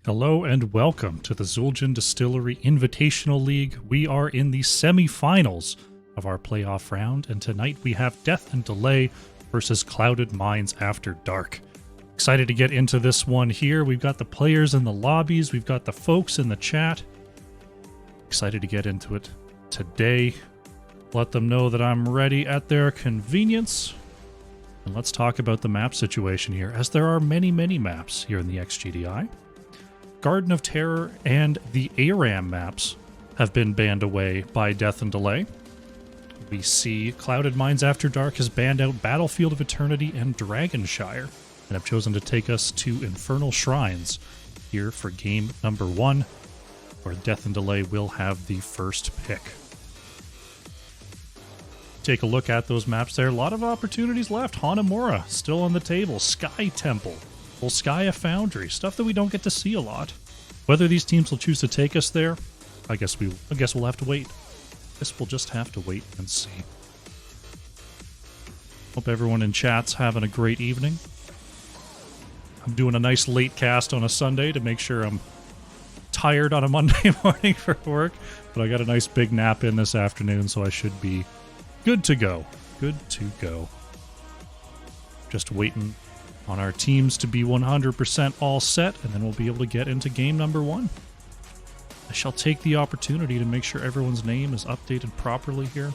Hello and welcome to the Zul'jin Distillery Invitational League. We are in the semi-finals of our playoff round, and tonight we have Death and Delay versus Clouded Minds After Dark. Excited to get into this one here. We've got the players in the lobbies, we've got the folks in the chat. Excited to get into it today. Let them know that I'm ready at their convenience. And let's talk about the map situation here, as there are many maps here in the XGDI. Garden of Terror and the ARAM maps have been banned away by Death and Delay. We see Clouded Minds After Dark has banned out Battlefield of Eternity and Dragonshire, and have chosen to take us to Infernal Shrines here for game number 1, where Death and Delay will have the first pick. Take a look at those maps there. A lot of opportunities left. Hanamura still on the table. Sky Temple. Volskaya Foundry, stuff that we don't get to see a lot. Whether these teams will choose to take us there, I guess we'll have to wait. Guess we'll just have to wait and see. Hope everyone in chat's having a great evening. I'm doing a nice late cast on a Sunday to make sure I'm tired on a Monday morning for work, but I got a nice big nap in this afternoon, so I should be good to go. Good to go. Just waiting on our teams to be 100% all set, and then we'll be able to get into game number 1. I shall take the opportunity to make sure everyone's name is updated properly here.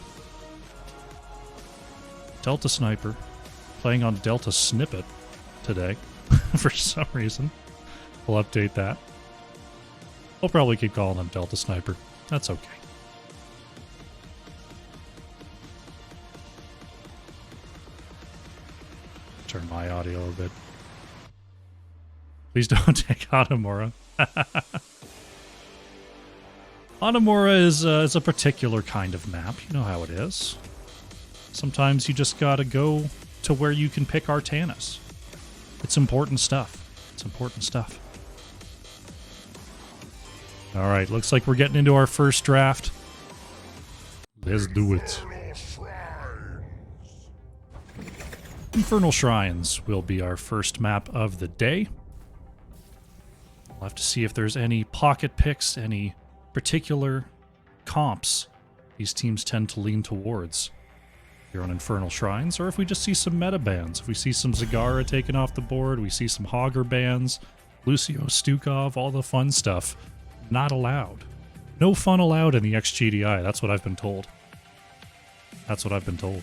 Delta Sniper, playing on Delta Snippet today, for some reason. We'll update that. We'll probably keep calling him Delta Sniper. That's okay. Turn my audio a bit. Please don't take Hanamura. Hanamura is a particular kind of map. You know how it is. Sometimes you just gotta go to where you can pick Artanis. It's important stuff. It's important stuff. Alright, looks like we're getting into our first draft. Let's do it. Infernal Shrines will be our first map of the day. We'll have to see if there's any pocket picks, any particular comps these teams tend to lean towards here on Infernal Shrines, or if we just see some meta bans. If we see some Zagara taken off the board, we see some Hogger bans, Lucio Stukov, all the fun stuff. Not allowed. No fun allowed in the XGDI, that's what I've been told. That's what I've been told.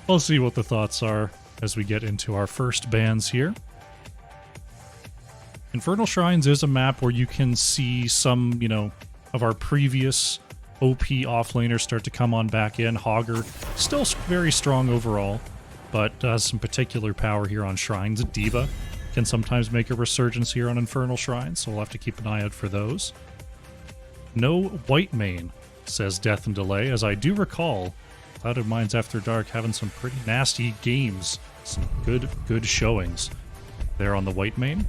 We'll see what the thoughts are as we get into our first bans here. Infernal Shrines is a map where you can see some, of our previous OP offlaners start to come on back in. Hogger, still very strong overall, but has some particular power here on Shrines. Diva can sometimes make a resurgence here on Infernal Shrines, so we'll have to keep an eye out for those. No white main, says Death and Delay, as I do recall Clouded Minds After Dark having some pretty nasty games. Some good showings there on the white main.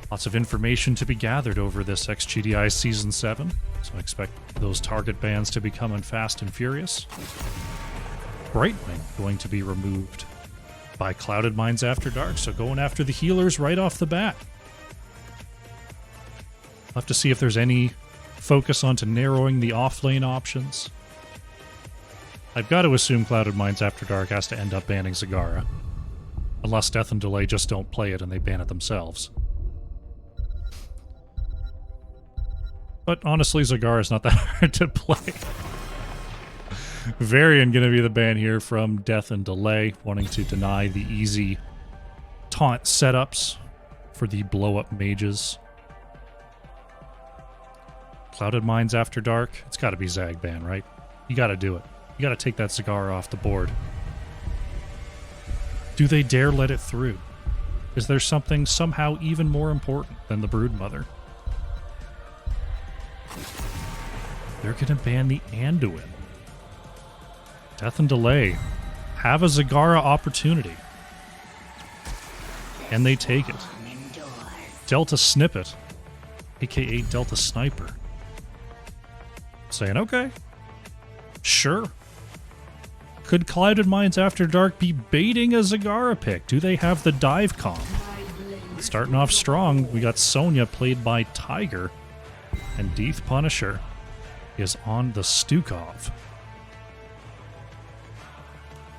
Lots of information to be gathered over this XGDI Season 7, so I expect those target bans to be coming fast and furious. Brightwing going to be removed by Clouded Minds After Dark, so going after the healers right off the bat. We'll have to see if there's any focus onto narrowing the offlane options. I've got to assume Clouded Minds After Dark has to end up banning Zagara. Unless Death and Delay just don't play it and they ban it themselves. But honestly, Zagara is not that hard to play. Varian going to be the ban here from Death and Delay, wanting to deny the easy taunt setups for the blow-up mages. Clouded Minds After Dark, it's got to be Zag ban, right? You got to do it. You got to take that Zagara off the board. Do they dare let it through? Is there something somehow even more important than the Broodmother? They're going to ban the Anduin. Death and Delay have a Zagara opportunity. And they take it. Delta Snippet, aka Delta Sniper, saying, okay, sure. Could Clouded Minds After Dark be baiting a Zagara pick? Do they have the dive comp? Starting off strong, we got Sonya played by Tiger, and Death Punisher is on the Stukov.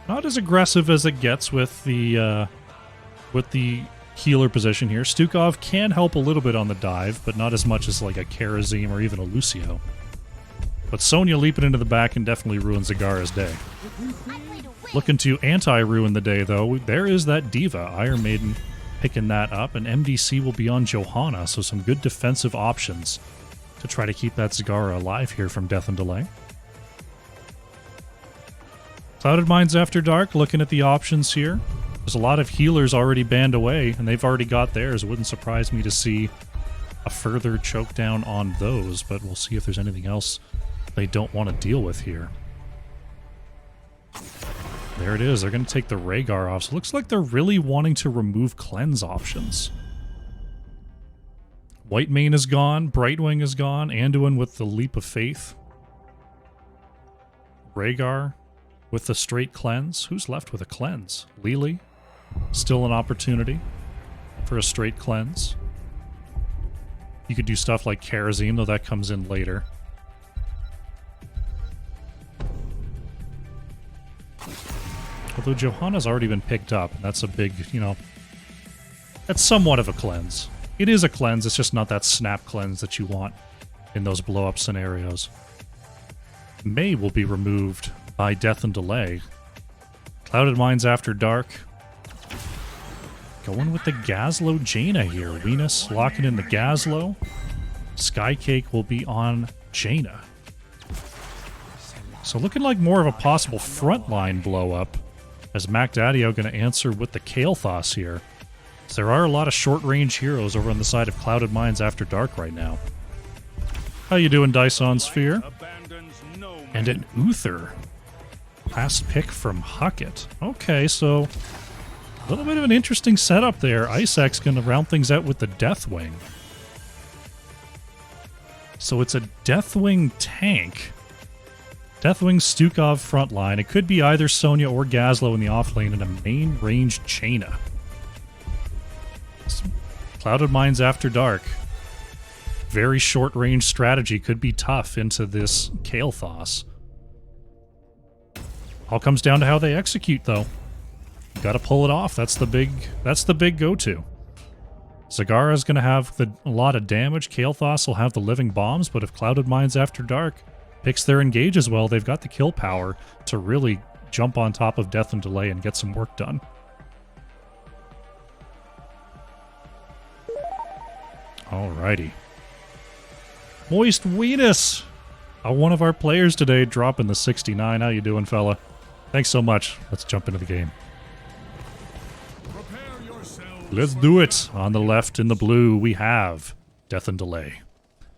Not as aggressive as it gets with the healer position here. Stukov can help a little bit on the dive, but not as much as like a Karazim or even a Lucio. But Sonya leaping into the back can definitely ruin Zagara's day. Looking to anti-ruin the day, though, there is that Diva. Iron Maiden picking that up, and MDC will be on Johanna, so some good defensive options to try to keep that Zagara alive here from Death and Delay. Clouded Minds After Dark, looking at the options here. There's a lot of healers already banned away, and they've already got theirs. It wouldn't surprise me to see a further choke down on those, but we'll see if there's anything else they don't want to deal with here. There it is. They're going to take the Rhaegar off. So it looks like they're really wanting to remove cleanse options. Whitemane is gone. Brightwing is gone. Anduin with the Leap of Faith. Rhaegar with the straight cleanse. Who's left with a cleanse? Lili. Still an opportunity for a straight cleanse. You could do stuff like Karazim, though that comes in later. Although Johanna's already been picked up, and that's a big, that's somewhat of a cleanse. It is a cleanse, it's just not that snap cleanse that you want in those blow-up scenarios. May will be removed by Death and Delay. Clouded Minds After Dark. Going with the Gazlowe Jaina here. Venus locking in the Gazlowe. Skycake will be on Jaina. So looking like more of a possible frontline blow-up. As Mac Daddio going to answer with the Kael'thas here. So there are a lot of short-range heroes over on the side of Clouded Minds After Dark right now. How you doing, Dyson Sphere? And an Uther. Last pick from Huckett. Okay, so a little bit of an interesting setup there. Isaacs going to round things out with the Deathwing. So it's a Deathwing tank. Deathwing Stukov frontline. It could be either Sonya or Gazlowe in the offlane and a main range Jaina. Clouded Minds After Dark. Very short range strategy could be tough into this Kael'thas. All comes down to how they execute, though. You gotta pull it off. That's the big go-to. Zagara's gonna have a lot of damage. Kael'thas will have the living bombs, but if Clouded Minds After Dark picks their engage as well, they've got the kill power to really jump on top of Death and Delay and get some work done. Alrighty. Moist Weenus! One of our players today dropping the 69. How you doing, fella? Thanks so much. Let's jump into the game. Let's do it! On the left in the blue, we have Death and Delay.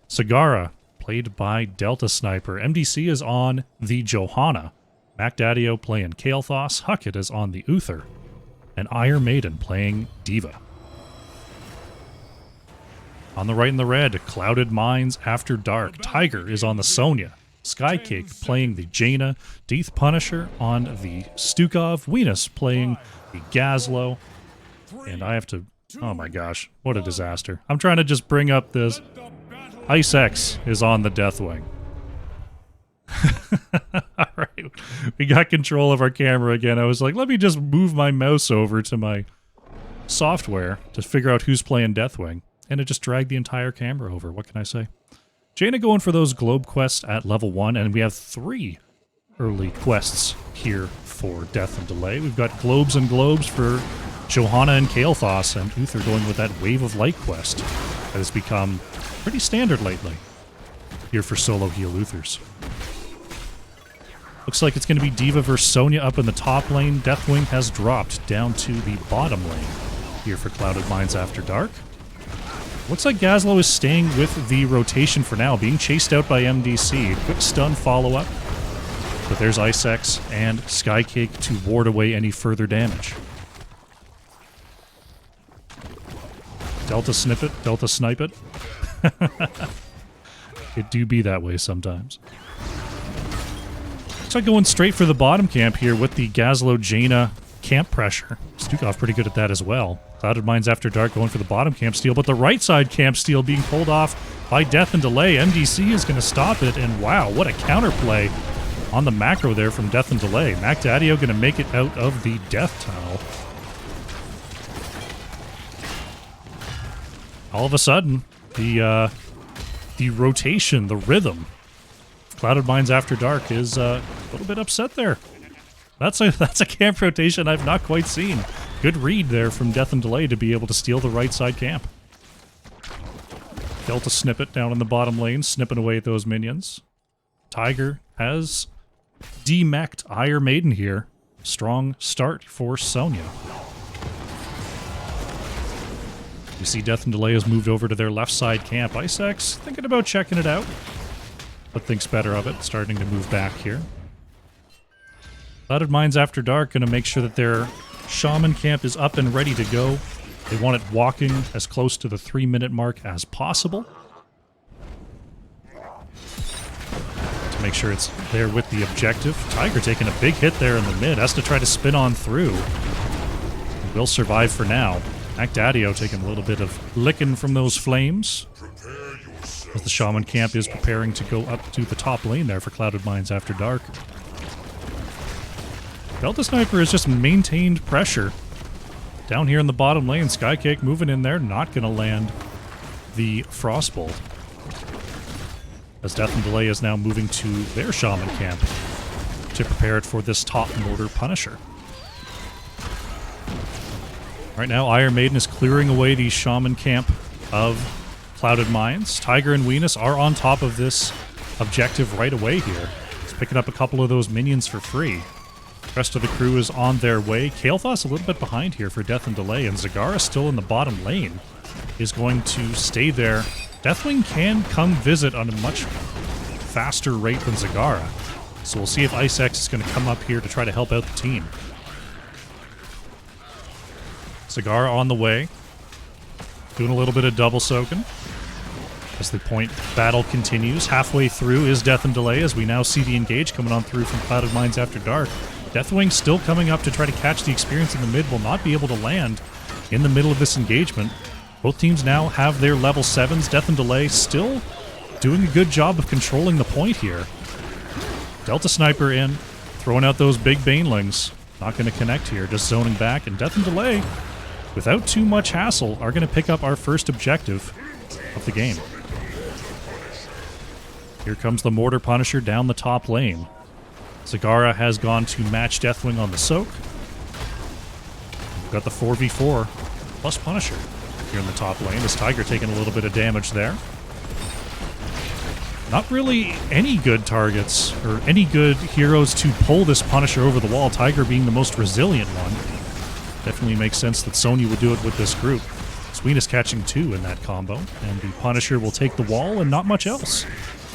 Zagara, played by Delta Sniper. MDC is on the Johanna. Mac Daddio playing Kael'thas. Huckett is on the Uther. And Iron Maiden playing Diva. On the right in the red, Clouded Minds After Dark. Tiger is on the Sonya. Skycake playing the Jaina. Death Punisher on the Stukov. Venus playing the Gazlowe. And I have to... Oh my gosh, what a disaster. I'm trying to just bring up this... Ice X is on the Deathwing. Alright, we got control of our camera again. I was like, let me just move my mouse over to my software to figure out who's playing Deathwing. And it just dragged the entire camera over. What can I say? Jaina going for those Globe quests at level 1, and we have 3 early quests here for Death and Delay. We've got Globes and Globes for Johanna and Kael'thas, and Uther going with that Wave of Light quest that has become pretty standard lately here for solo heal Uthers. Looks like it's going to be Diva versus Sonya up in the top lane. Deathwing has dropped down to the bottom lane here for Clouded Minds After Dark. Looks like Gazlowe is staying with the rotation for now, being chased out by MDC. Quick stun follow-up. But there's Ice X and Skycake to ward away any further damage. Delta Snippet, Delta Snipe it. It do be that way sometimes. Looks like going straight for the bottom camp here with the Gazlo Jaina camp pressure. Stukov pretty good at that as well. Clouded Mines After Dark going for the bottom camp steal, but the right side camp steal being pulled off by Death and Delay. MDC is going to stop it, and wow, what a counterplay on the macro there from Death and Delay. Mac Daddio going to make it out of the death tunnel. All of a sudden, the rotation, the rhythm, Clouded Mines After Dark is a little bit upset there. That's a camp rotation I've not quite seen. Good read there from Death and Delay to be able to steal the right side camp. Delta Snippet down in the bottom lane, snipping away at those minions. Tiger has demeched Iron Maiden here. Strong start for Sonya. You see Death and Delay has moved over to their left side camp. Icex thinking about checking it out, but thinks better of it, starting to move back here. Clouded Mines After Dark going to make sure that their Shaman camp is up and ready to go. They want it walking as close to the 3-minute mark as possible, to make sure it's there with the objective. Tiger taking a big hit there in the mid, has to try to spin on through. He will survive for now. Mac Daddio taking a little bit of licking from those flames, as the Shaman camp is preparing to go up to the top lane there for Clouded Mines After Dark. Delta Sniper has just maintained pressure. Down here in the bottom lane, Skycake moving in there, not going to land the Frostbolt. As Death and Delay is now moving to their Shaman camp to prepare it for this top mortar Punisher. Right now, Iron Maiden is clearing away the Shaman camp of Clouded Mines. Tiger and Venus are on top of this objective right away here. He's picking up a couple of those minions for free. The rest of the crew is on their way. Kael'thas a little bit behind here for Death and Delay, and Zagara still in the bottom lane is going to stay there. Deathwing can come visit on a much faster rate than Zagara, so we'll see if Icex is going to come up here to try to help out the team. Zagara on the way, doing a little bit of double soaking as the point battle continues. Halfway through is Death and Delay, as we now see the engage coming on through from Clouded Mines After Dark. Deathwing still coming up to try to catch the experience in the mid, will not be able to land in the middle of this engagement. Both teams now have their level 7s. Death and Delay still doing a good job of controlling the point here. Delta Sniper in, throwing out those big Banelings. Not going to connect here, just zoning back, and Death and Delay, without too much hassle, are going to pick up our first objective of the game. Here comes the Mortar Punisher down the top lane. Zagara has gone to match Deathwing on the soak. We've got the 4v4 plus Punisher here in the top lane, as Tiger taking a little bit of damage there. Not really any good targets, or any good heroes to pull this Punisher over the wall, Tiger being the most resilient one. Definitely makes sense that Sonya would do it with this group. Sween is catching 2 in that combo, and the Punisher will take the wall and not much else,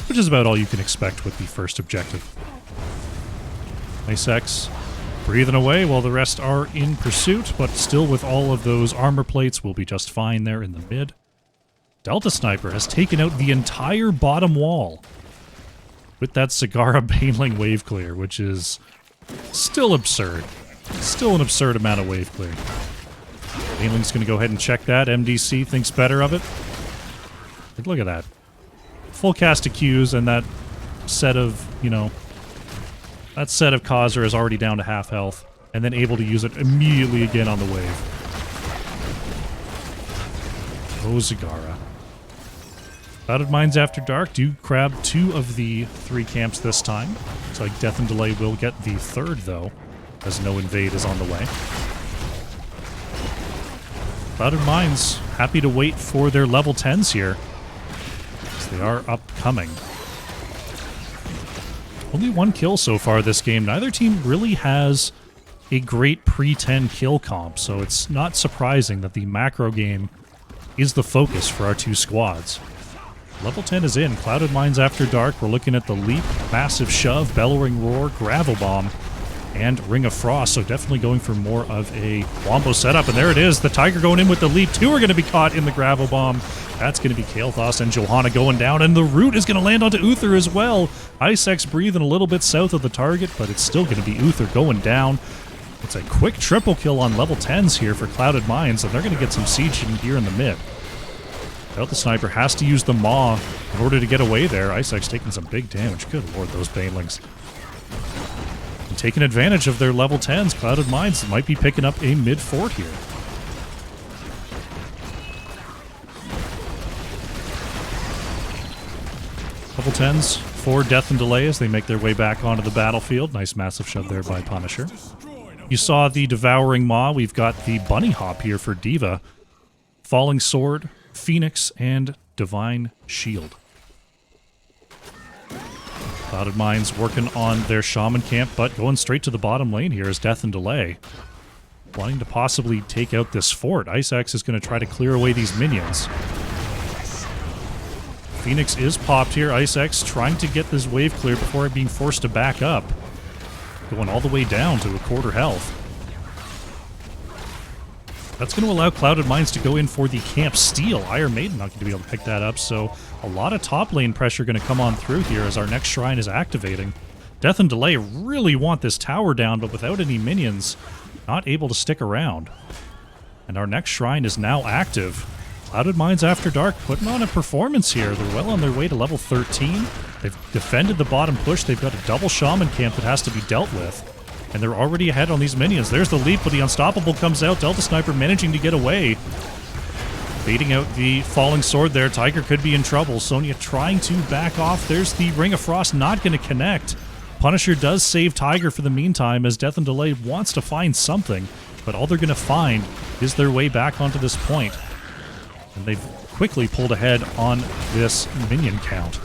which is about all you can expect with the first objective. Icex breathing away while the rest are in pursuit, but still with all of those armor plates will be just fine there in the mid. Delta Sniper has taken out the entire bottom wall with that Zagara Baneling wave clear, which is still absurd. Still an absurd amount of wave clear. Baneling's going to go ahead and check that. MDC thinks better of it. Look at that. Full cast of Qs, and that set of, that set of Causer is already down to half health, and then able to use it immediately again on the wave. Oh, Zagara. Clouded Mines After Dark do grab 2 of the 3 camps this time. Looks like Death and Delay will get the 3rd, though, as no invade is on the way. Clouded Mines happy to wait for their level 10s here, as they are upcoming. Only 1 kill so far this game. Neither team really has a great pre-10 kill comp, so it's not surprising that the macro game is the focus for our 2 squads. Level 10 is in. Clouded Mines After Dark. We're looking at the Leap, Massive Shove, Bellowing Roar, Gravel Bomb, and Ring of Frost, so definitely going for more of a wombo setup. And there it is, the Tiger going in with the leap. Two are going to be caught in the Gravel Bomb. That's going to be Kael'thas and Johanna going down, and the root is going to land onto Uther as well. Ice-X breathing a little bit south of the target, but it's still going to be Uther going down. It's a quick triple kill on level 10s here for Clouded Minds, and they're going to get some siege in here in the mid. Delta Sniper has to use the Maw in order to get away there. Ice-X taking some big damage. Good lord, those Banelings. And taking advantage of their level 10s, Clouded Minds might be picking up a mid-fort here. Level 10s for Death and Delay as they make their way back onto the battlefield. Nice massive shove there by Punisher. You saw the Devouring Maw. We've got the Bunny Hop here for D.Va. Falling Sword, Phoenix, and Divine Shield. Clouded Minds working on their Shaman camp, but going straight to the bottom lane here is Death and Delay. Wanting to possibly take out this fort. Ice-X is going to try to clear away these minions. Phoenix is popped here. Ice-X trying to get this wave clear before being forced to back up. Going all the way down to a quarter health. That's going to allow Clouded Minds to go in for the camp steal. Iron Maiden not going to be able to pick that up, so a lot of top lane pressure going to come on through here as our next shrine is activating. Death and Delay really want this tower down, but without any minions, not able to stick around. And our next shrine is now active. Clouded Minds After Dark putting on a performance here. They're well on their way to level 13. They've defended the bottom push. They've got a double Shaman camp that has to be dealt with. And they're already ahead on these minions. There's the leap, but the Unstoppable comes out. Delta Sniper managing to get away. Baiting out the Falling Sword there. Tiger could be in trouble. Sonya trying to back off. There's the Ring of Frost not going to connect. Punisher does save Tiger for the meantime as Death and Delay wants to find something. But all they're going to find is their way back onto this point. And they've quickly pulled ahead on this minion count.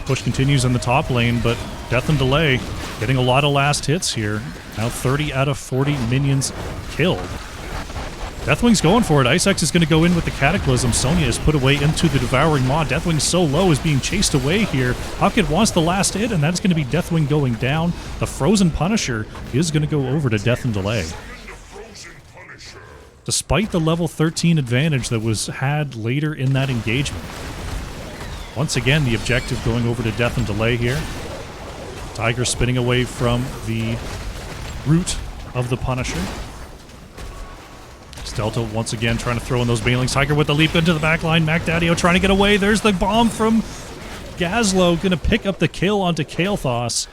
Push continues in the top lane, but Death and Delay getting a lot of last hits here. Now 30 out of 40 minions killed. Deathwing's going for it. Ice-X is going to go in with the Cataclysm. Sonya is put away into the Devouring Maw. Deathwing's so low, is being chased away here. Huckett wants the last hit, and that's going to be Deathwing going down. The Frozen Punisher is going to go over to Death and Delay. Despite the level 13 advantage that was had later in that engagement. Once again, the objective going over to Death and Delay here. Tiger spinning away from the root of the Punisher. Delta once again trying to throw in those Banelings. Tiger with the leap into the backline. MacDaddio trying to get away. There's the bomb from Gazlo. Going to pick up the kill onto Kael'thas.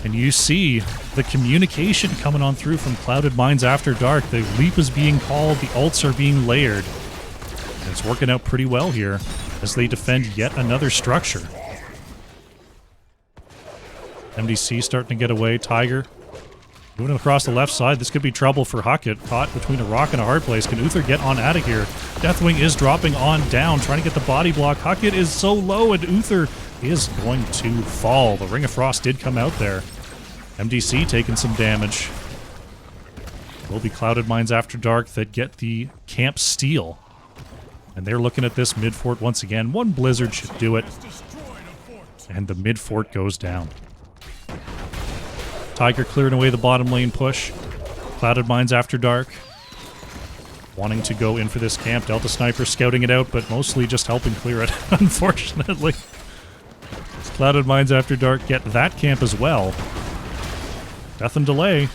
And you see the communication coming on through from Clouded Minds After Dark. The leap is being called. The ults are being layered. And it's working out pretty well here as they defend yet another structure. MDC starting to get away. Tiger moving across the left side. This could be trouble for Huckett. Caught between a rock and a hard place. Can Uther get on out of here? Deathwing is dropping on down, trying to get the body block. Huckett is so low, and Uther is going to fall. The Ring of Frost did come out there. MDC taking some damage. Will be Clouded Minds After Dark that get the camp steal. And they're looking at this mid-fort once again. One Blizzard should do it. And the mid-fort goes down. Tiger clearing away the bottom lane push. Clouded Minds After Dark wanting to go in for this camp. Delta Sniper scouting it out, but mostly just helping clear it, unfortunately. Clouded Minds After Dark get that camp as well. Death and Delay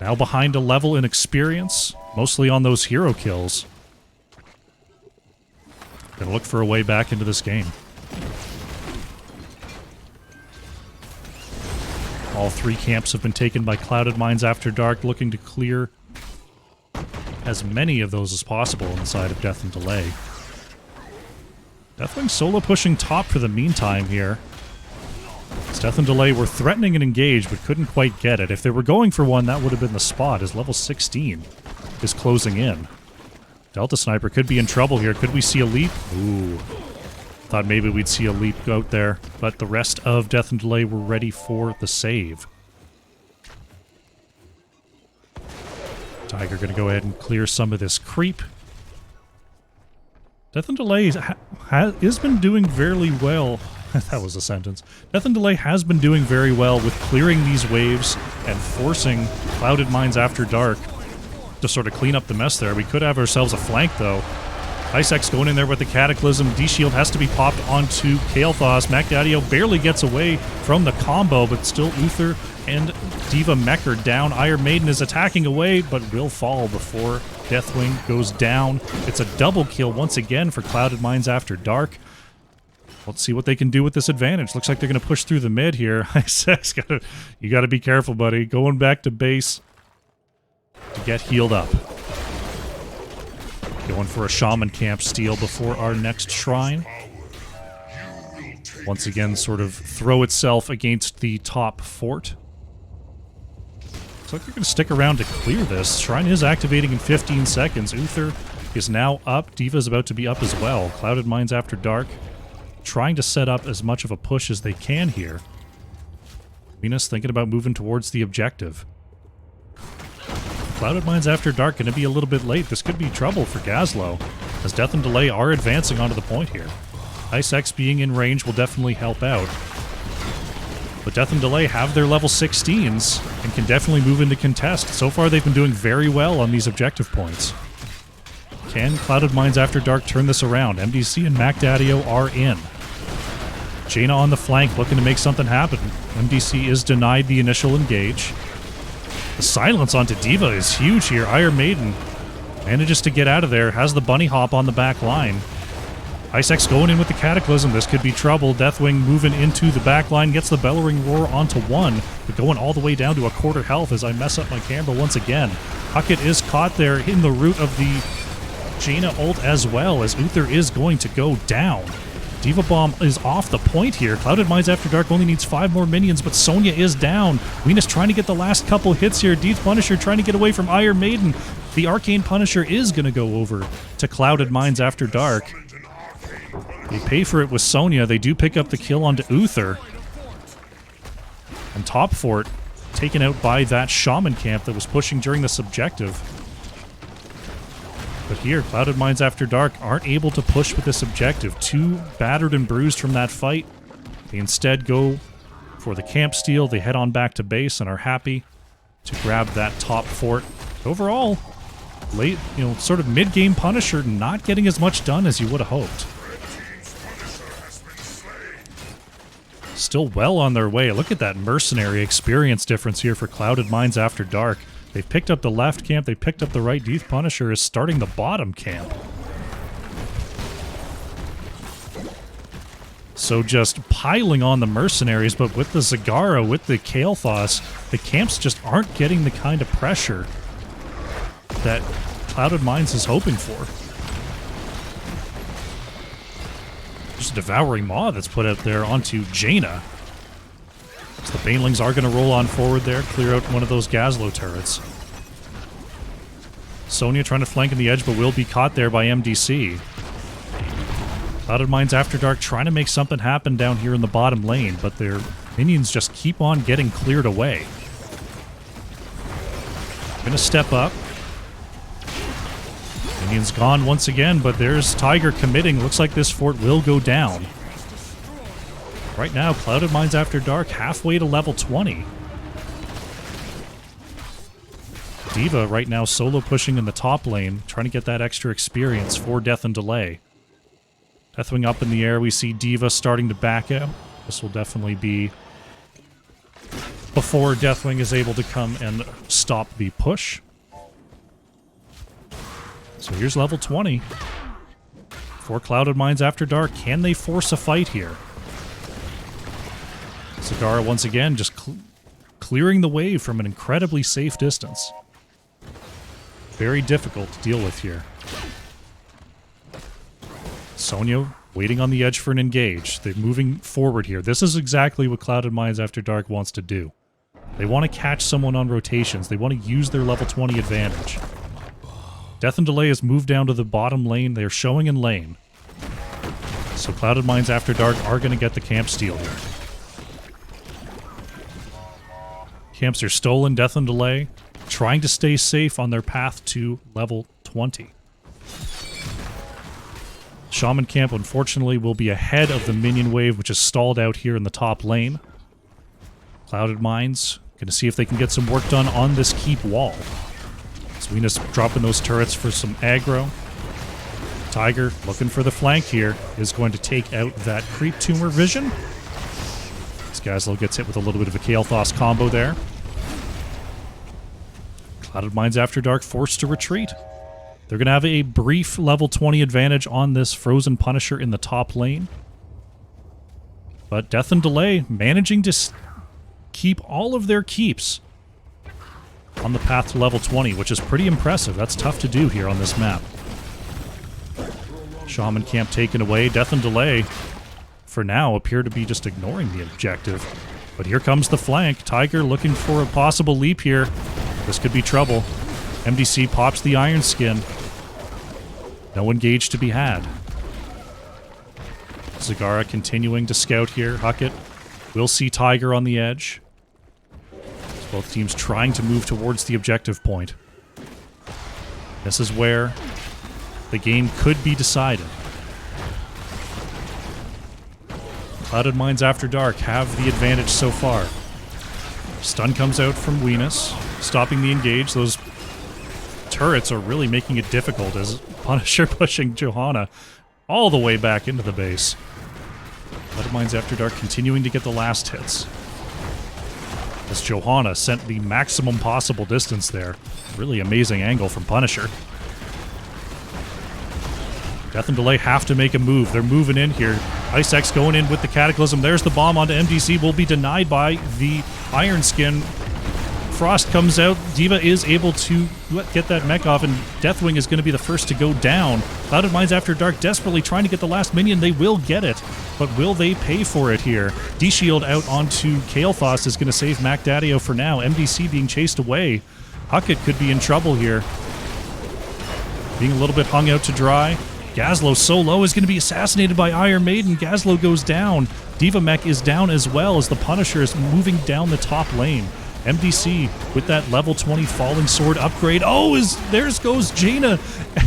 now behind a level in experience, mostly on those hero kills. Gonna look for a way back into this game. All three camps have been taken by Clouded Minds After Dark, looking to clear as many of those as possible on the side of Death and Delay. Deathwing solo pushing top for the meantime here. As Death and Delay were threatening an engage, but couldn't quite get it. If they were going for one, that would have been the spot, as level 16 is closing in. Delta Sniper could be in trouble here. Could we see a leap? Ooh. Thought maybe we'd see a leap out there, but the rest of Death and Delay were ready for the save. Tiger gonna go ahead and clear some of this creep. Death and Delay has been doing fairly well That was a sentence. Death and Delay has been doing very well with clearing these waves and forcing Clouded Minds After Dark to sort of clean up the mess there. We could have ourselves a flank, though. Icex going in there with the Cataclysm. D-Shield has to be popped onto Kael'Thas. Macdadio barely gets away from the combo, but still Uther and Diva Mech are down. Iron Maiden is attacking away, but will fall before Deathwing goes down. It's a double kill once again for Clouded Minds After Dark. Let's see what they can do with this advantage. Looks like they're going to push through the mid here. Icex, you got to be careful, buddy. Going back to base to get healed up. Going for a Shaman Camp steal before our next shrine. Once again, sort of throw itself against the top fort. Looks like they're going to stick around to clear this. Shrine is activating in 15 seconds. Uther is now up. Diva's about to be up as well. Clouded Minds After Dark trying to set up as much of a push as they can here. Venus thinking about moving towards the objective. Clouded Minds After Dark going to be a little bit late. This could be trouble for Gazlowe, as Death and Delay are advancing onto the point here. Icex being in range will definitely help out. But Death and Delay have their level 16s and can definitely move into contest. So far they've been doing very well on these objective points. Can Clouded Minds After Dark turn this around? MDC and Macdadio are in. Jaina on the flank looking to make something happen. MDC is denied the initial engage. The silence onto Diva is huge here. Iron Maiden manages to get out of there, has the bunny hop on the back line. Icex going in with the Cataclysm. This could be trouble. Deathwing moving into the back line, gets the Bellowing Roar onto one, but going all the way down to a quarter health as I mess up my camera once again. Huckett is caught there in the root of the Jaina ult as well, as Uther is going to go down. Diva Bomb is off the point here. Clouded Minds After Dark only needs 5 more minions, but Sonya is down. Venus trying to get the last couple hits here. Death Punisher trying to get away from Iron Maiden. The Arcane Punisher is going to go over to Clouded Minds After Dark. They pay for it with Sonya. They do pick up the kill onto Uther. And top fort taken out by that Shaman Camp that was pushing during this objective. But here, Clouded Minds After Dark aren't able to push with this objective. Too battered and bruised from that fight. They instead go for the camp steal. They head on back to base and are happy to grab that top fort. Overall, late, sort of mid-game Punisher not getting as much done as you would have hoped. Still well on their way. Look at that mercenary experience difference here for Clouded Minds After Dark. They've picked up the left camp, they picked up the right. Death Punisher is starting the bottom camp. So just piling on the mercenaries, but with the Zagara, with the Kael'Thas, the camps just aren't getting the kind of pressure that Clouded Minds is hoping for. Just a Devouring Maw that's put out there onto Jaina. So the Banelings are going to roll on forward there, clear out one of those Gazlowe turrets. Sonya trying to flank in the edge, but will be caught there by MDC. Clouded Minds After Dark trying to make something happen down here in the bottom lane, but their minions just keep on getting cleared away. Gonna step up. Minions gone once again, but there's Tiger committing. Looks like this fort will go down. Right now, Clouded Minds After Dark halfway to level 20. Diva right now solo pushing in the top lane, trying to get that extra experience for Death and Delay. Deathwing up in the air, we see Diva starting to back out. This will definitely be before Deathwing is able to come and stop the push. So here's level 20. For Clouded Minds After Dark, can they force a fight here? Zagara once again just clearing the wave from an incredibly safe distance. Very difficult to deal with here. Sonya waiting on the edge for an engage. They're moving forward here. This is exactly what Clouded Minds After Dark wants to do. They want to catch someone on rotations. They want to use their level 20 advantage. Death and Delay has moved down to the bottom lane. They're showing in lane. So Clouded Minds After Dark are going to get the camp steal here. Camps are stolen. Death and Delay trying to stay safe on their path to level 20. Shaman Camp, unfortunately, will be ahead of the minion wave, which is stalled out here in the top lane. Clouded Minds, going to see if they can get some work done on this keep wall. Venus dropping those turrets for some aggro. Tiger, looking for the flank here, is going to take out that creep tumor vision. Gazlo gets hit with a little bit of a Kael'thas combo there. Clouded Minds After Dark forced to retreat. They're going to have a brief level 20 advantage on this Frozen Punisher in the top lane. But Death and Delay managing to keep all of their keeps on the path to level 20, which is pretty impressive. That's tough to do here on this map. Shaman Camp taken away. Death and Delay, for now, appear to be just ignoring the objective. But here comes the flank. Tiger looking for a possible leap here. This could be trouble. MDC pops the Iron Skin. No engage to be had. Zagara continuing to scout here. Huckett will see Tiger on the edge. Both teams trying to move towards the objective point. This is where the game could be decided. Clouded Minds After Dark have the advantage so far. Stun comes out from Venus, stopping the engage. Those turrets are really making it difficult as Punisher pushing Johanna all the way back into the base. Clouded Minds After Dark continuing to get the last hits. As Johanna sent the maximum possible distance there. Really amazing angle from Punisher. Death and Delay have to make a move. They're moving in here. Ice X going in with the Cataclysm. There's the bomb onto MDC. Will be denied by the Iron Skin. Frost comes out. D.Va is able to get that mech off, and Deathwing is going to be the first to go down. Clouded Minds After Dark desperately trying to get the last minion. They will get it, but will they pay for it here? D-Shield out onto Kael'thas is going to save Mac Daddio for now. MDC being chased away. Huckett could be in trouble here. Being a little bit hung out to dry. Gazlo so low is going to be assassinated by Iron Maiden. Gazlo goes down. D.Va Mech is down as well as the Punisher is moving down the top lane. MDC with that level 20 Falling Sword upgrade. Oh, there goes Jaina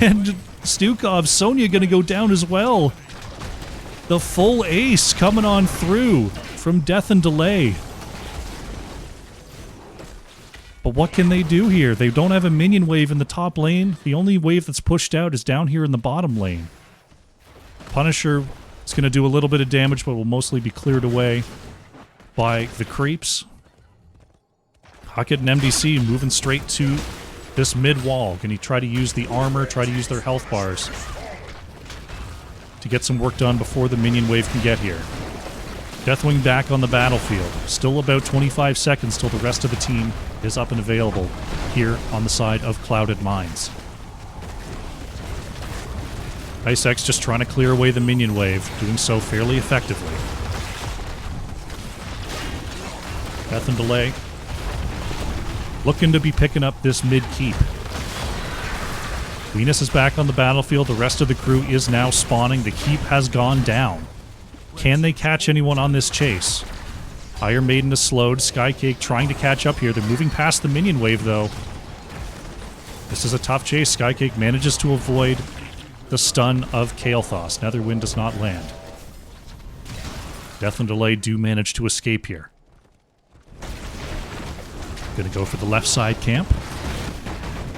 and Stukov. Sonya going to go down as well. The full ace coming on through from Death and Delay. But what can they do here? They don't have a minion wave in the top lane. The only wave that's pushed out is down here in the bottom lane. Punisher is going to do a little bit of damage, but will mostly be cleared away by the creeps. Huckett and MDC moving straight to this mid wall. Can he try to use the armor, try to use their health bars to get some work done before the minion wave can get here? Deathwing back on the battlefield. Still about 25 seconds till the rest of the team is up and available here on the side of Clouded Minds. Ice X just trying to clear away the minion wave, doing so fairly effectively. Death and Delay looking to be picking up this mid-keep. Venus is back on the battlefield. The rest of the crew is now spawning. The keep has gone down. Can they catch anyone on this chase? Iron Maiden is slowed. Skycake trying to catch up here. They're moving past the minion wave, though. This is a tough chase. Skycake manages to avoid the stun of Kael'thas. Netherwind does not land. Death and Delay do manage to escape here. Gonna go for the left side camp.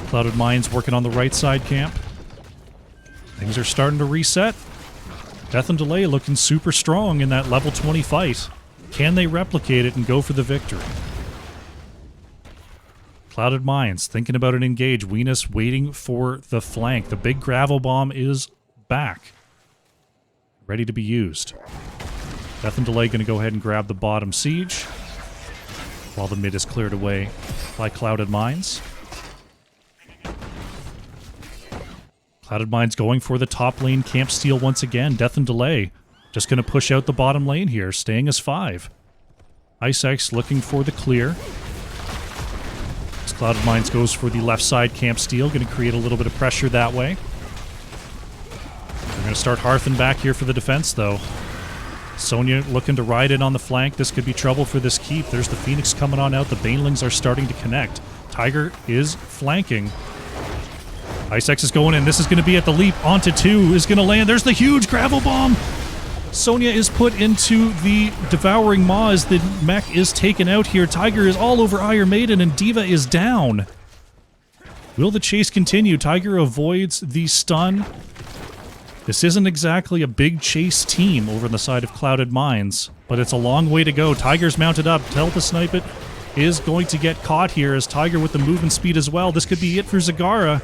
Clouded Minds working on the right side camp. Things are starting to reset. Death and Delay looking super strong in that level 20 fight. Can they replicate it and go for the victory? Clouded Minds thinking about an engage. Venus waiting for the flank. The big gravel bomb is back. Ready to be used. Death and Delay going to go ahead and grab the bottom siege while the mid is cleared away by Clouded Minds. Clouded Minds going for the top lane camp steal once again. Death and Delay just going to push out the bottom lane here, staying as 5. Ice X looking for the clear. As Clouded Minds goes for the left side camp steal, going to create a little bit of pressure that way. They're going to start Hearthing back here for the defense, though. Sonya looking to ride in on the flank. This could be trouble for this keep. There's the Phoenix coming on out. The Banelings are starting to connect. Tiger is flanking. Ice X is going in. This is going to be at the leap. Onto 2 is going to land. There's the huge gravel bomb. Sonya is put into the Devouring Maw as the mech is taken out here. Tiger is all over Iron Maiden, and D.Va is down. Will the chase continue? Tiger avoids the stun. This isn't exactly a big chase team over on the side of Clouded Mines, but it's a long way to go. Tiger's mounted up. Delta Snipe It is going to get caught here as Tiger with the movement speed as well. This could be it for Zagara.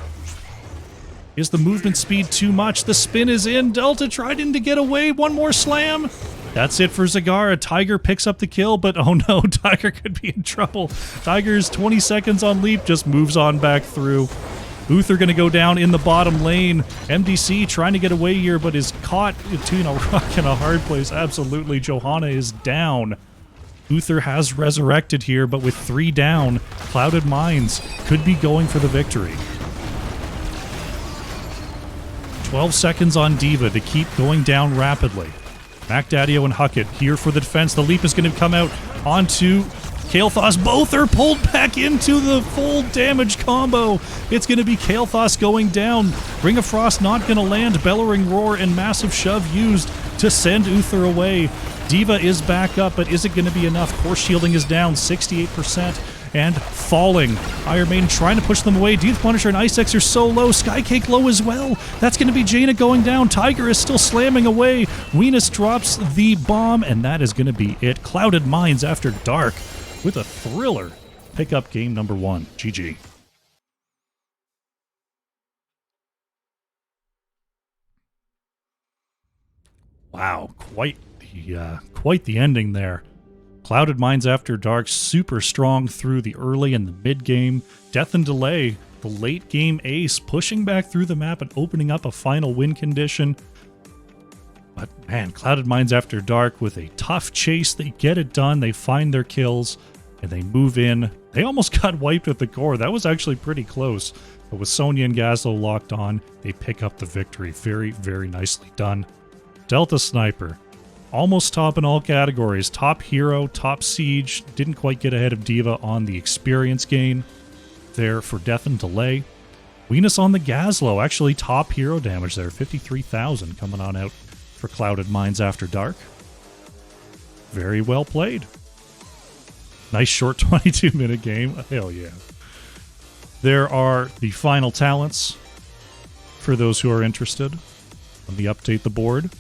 Is the movement speed too much? The spin is in. Delta tried to get away. One more slam. That's it for Zagara. Tiger picks up the kill, but oh no, Tiger could be in trouble. Tiger's 20 seconds on leap, just moves on back through. Uther going to go down in the bottom lane. MDC trying to get away here, but is caught between a rock and a hard place. Absolutely, Johanna is down. Uther has resurrected here, but with 3 down, Clouded Mines could be going for the victory. 12 seconds on D.Va to keep going down rapidly. MacDaddio and Huckett here for the defense. The leap is going to come out onto Kael'thas. Both are pulled back into the full damage combo. It's going to be Kael'thas going down. Ring of Frost not going to land. Bellowing Roar and Massive Shove used to send Uther away. D.Va is back up, but is it going to be enough? Core shielding is down 68%. And falling. Iron Maiden trying to push them away. Death Punisher and Ice X are so low. Skycake low as well. That's going to be Jaina going down. Tiger is still slamming away. Venus drops the bomb, and that is going to be it. Clouded Mines After Dark with a thriller. Pick up game number 1. GG. Wow, quite the ending there. Clouded Mines After Dark, super strong through the early and the mid game. Death and Delay, the late game ace, pushing back through the map and opening up a final win condition. But man, Clouded Mines After Dark with a tough chase. They get it done, they find their kills, and they move in. They almost got wiped at the core. That was actually pretty close. But with Sonya and Gazlo locked on, they pick up the victory. Very, very nicely done. Delta Sniper. Almost top in all categories. Top hero, top siege. Didn't quite get ahead of D.Va on the experience gain there for Death and Delay. Venus on the Gazlo. Actually top hero damage there. 53,000 coming on out for Clouded Mines After Dark. Very well played. Nice short 22-minute game. Hell yeah. There are the final talents for those who are interested. Let me update the board.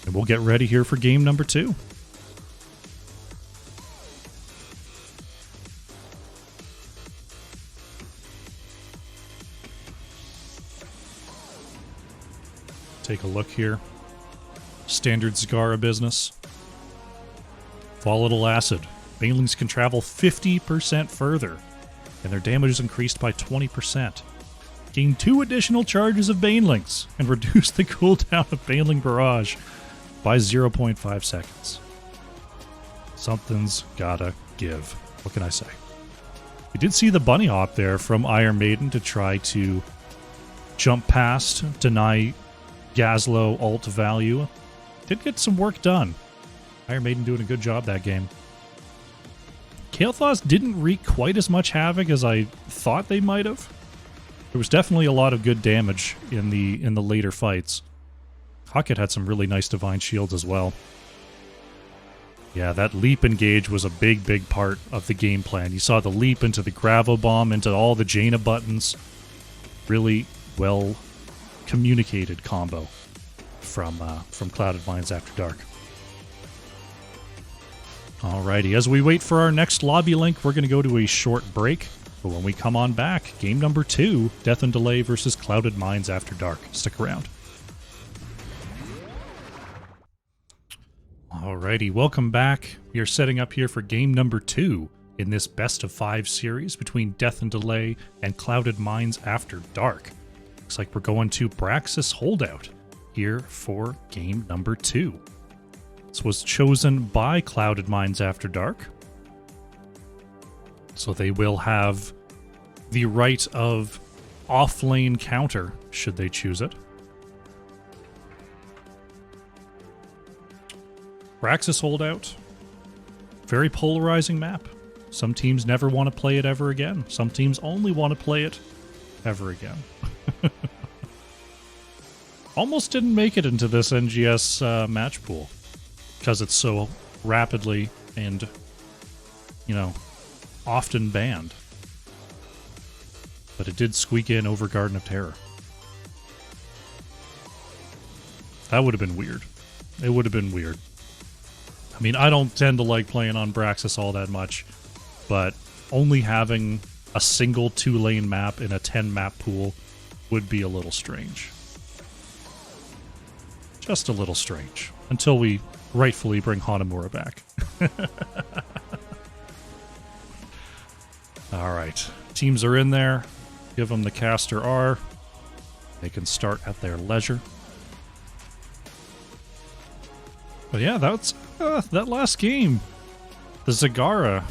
And we'll get ready here for game number 2. Take a look here. Standard Zagara business. Volatile Acid. Banelings can travel 50% further, and their damage is increased by 20%. Gain 2 additional charges of Banelings, and reduce the cooldown of Baneling Barrage by 0.5 seconds. Something's gotta give. What can I say? We did see the bunny hop there from Iron Maiden to try to jump past, deny Gazlo ult value. Did get some work done. Iron Maiden doing a good job that game. Kael'thas didn't wreak quite as much havoc as I thought they might have. There was definitely a lot of good damage in the later fights. Huckett had some really nice Divine Shields as well. Yeah, that leap engage was a big, big part of the game plan. You saw the leap into the Gravo Bomb, into all the Jaina buttons. Really well communicated combo from Clouded Mines After Dark. Alrighty, as we wait for our next lobby link, we're going to go to a short break. But when we come on back, game number 2, Death and Delay versus Clouded Mines After Dark. Stick around. Alrighty, welcome back. We are setting up here for game number 2 in this best of 5 series between Death and Delay and Clouded Mines After Dark. Looks like we're going to Braxis Holdout here for game number 2. This was chosen by Clouded Mines After Dark, so they will have the right of off-lane counter should they choose it. Braxis Holdout. Very polarizing map. Some teams never want to play it ever again. Some teams only want to play it ever again. Almost didn't make it into this NGS match pool because it's so rapidly and, you know, often banned. But it did squeak in over Garden of Terror. That would have been weird. It would have been weird. I mean, I don't tend to like playing on Braxis all that much, but only having a single 2-lane map in a 10-map pool would be a little strange. Just a little strange. Until we rightfully bring Hanamura back. Alright. Teams are in there. Give them the caster R. They can start at their leisure. But yeah, that's that last game. The Zagara,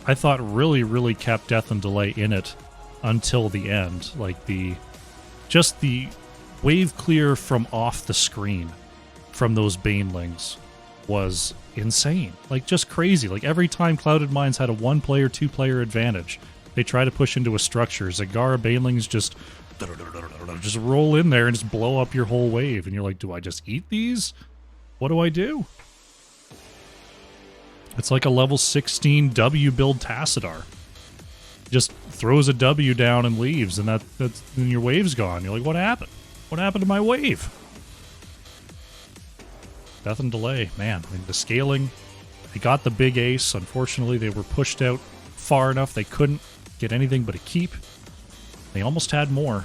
I thought really kept Death and Delay in it until the end. Like just the wave clear from off the screen from those Banelings was insane. Like, just crazy. Like, every time Clouded Minds had a 1-player, 2-player advantage, they try to push into a structure. Zagara Banelings just roll in there and just blow up your whole wave. And you're like, do I just eat these? What do I do? It's like a level 16 W build Tassadar. Just throws a W down and leaves, and then your wave's gone. You're like, what happened? What happened to my wave? Death and Delay, man. I mean, the scaling, they got the big ace. Unfortunately, they were pushed out far enough they couldn't get anything but a keep. They almost had more.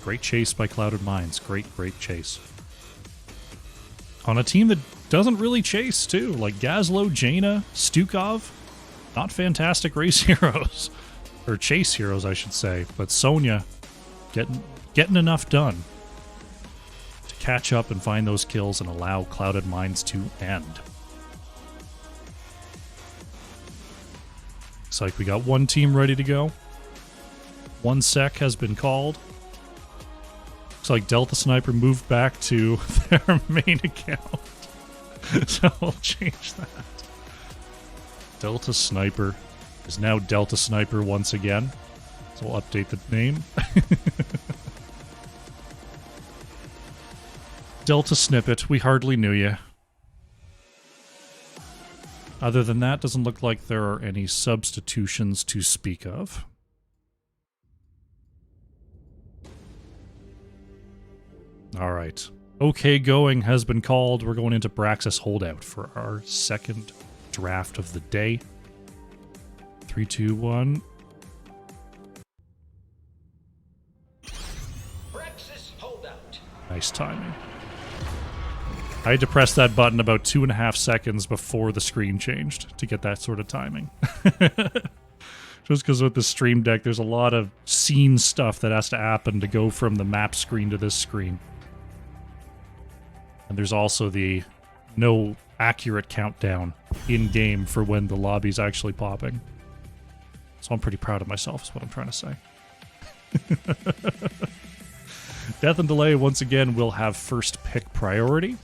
Great chase by Clouded Minds. Great chase. On a team that doesn't really chase, too. Like Gazlo, Jaina, Stukov. Not fantastic race heroes. Or chase heroes, I should say. But Sonya getting enough done to catch up and find those kills and allow Clouded Minds to end. Looks like we got one team ready to go. One sec has been called. Looks like Delta Sniper moved back to their main account. So we'll change that. Delta Sniper is now Delta Sniper once again. So we'll update the name. Delta Snippet, we hardly knew you. Other than that, doesn't look like there are any substitutions to speak of. Alright. Okay going has been called. We're going into Braxis Holdout for our second draft of the day. 3, 2, 1. Braxis Holdout. Nice timing. I had to press that button about 2.5 seconds before the screen changed to get that sort of timing. Just because with the Stream Deck, there's a lot of scene stuff that has to happen to go from the map screen to this screen. And there's also the no accurate countdown in-game for when the lobby's actually popping. So I'm pretty proud of myself, is what I'm trying to say. Death and Delay, once again, will have first pick priority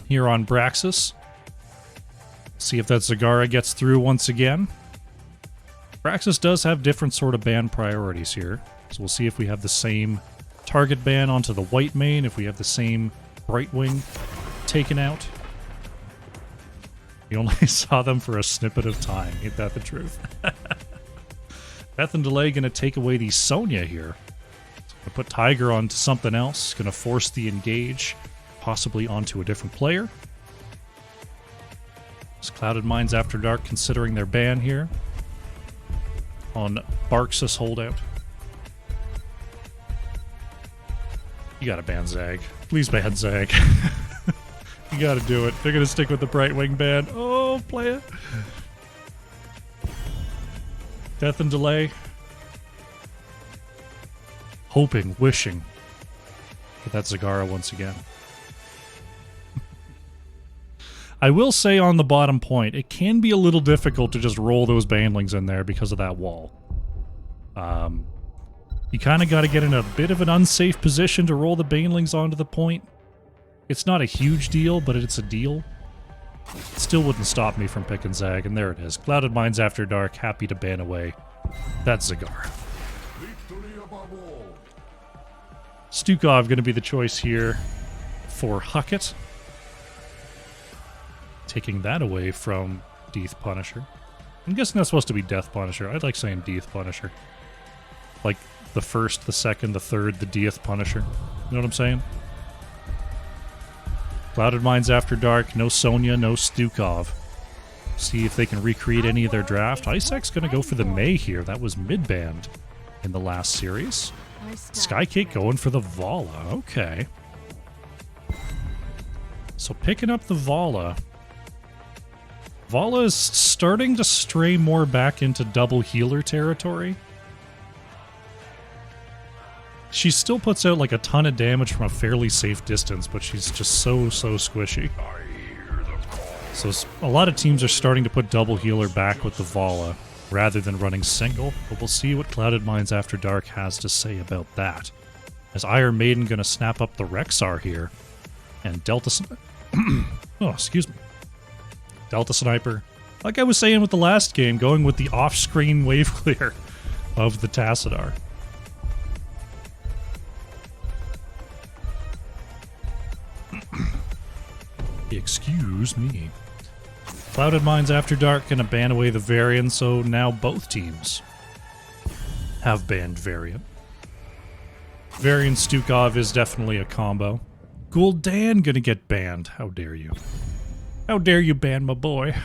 here on Braxis. See if that Zagara gets through once again. Braxis does have different sort of ban priorities here. So we'll see if we have the same target ban onto the white main, if we have the same Brightwing taken out. You only saw them for a snippet of time. Ain't that the truth? Death and Delay gonna take away the Sonya here. Gonna put Tiger onto something else. Gonna force the engage, possibly onto a different player. It's Clouded Minds After Dark considering their ban here on Braxis Holdout. You gotta ban Zag. Please ban Zag. You gotta do it. They're gonna stick with the Brightwing ban. Oh, play it. Death and Delay. Hoping, wishing. Get that Zagara once again. I will say on the bottom point, it can be a little difficult to just roll those Banelings in there because of that wall. You kind of got to get in a bit of an unsafe position to roll the Banelings onto the point. It's not a huge deal, but it's a deal. It still wouldn't stop me from picking Zag, and there it is. Clouded Minds After Dark, happy to ban away that Zagara. Victory above all. Stukov going to be the choice here for Huckett. Taking that away from Death Punisher. I'm guessing that's supposed to be Death Punisher. I'd like saying Death Punisher. Like the first, the second, the third, the Death Punisher. You know what I'm saying? Clouded Minds After Dark, no Sonya, no Stukov. See if they can recreate any of their draft. Isaac's going to go for the May here. That was mid-band in the last series. Skycake going for the Vala. Okay. So picking up the Vala. Vala is starting to stray more back into double healer territory. She still puts out like a ton of damage from a fairly safe distance, but she's just so squishy. So a lot of teams are starting to put double healer back with the Vala rather than running single, but we'll see what Clouded Minds After Dark has to say about that. Is Iron Maiden going to snap up the Rexar here? And Delta... oh, excuse me. Delta Sniper. Like I was saying with the last game, going with the off-screen wave clear of the Tassadar. Excuse me. Clouded Minds After Dark gonna ban away the Varian, so now both teams have banned Varian. Varian Stukov is definitely a combo. Gul'dan gonna get banned. How dare you? How dare you ban my boy?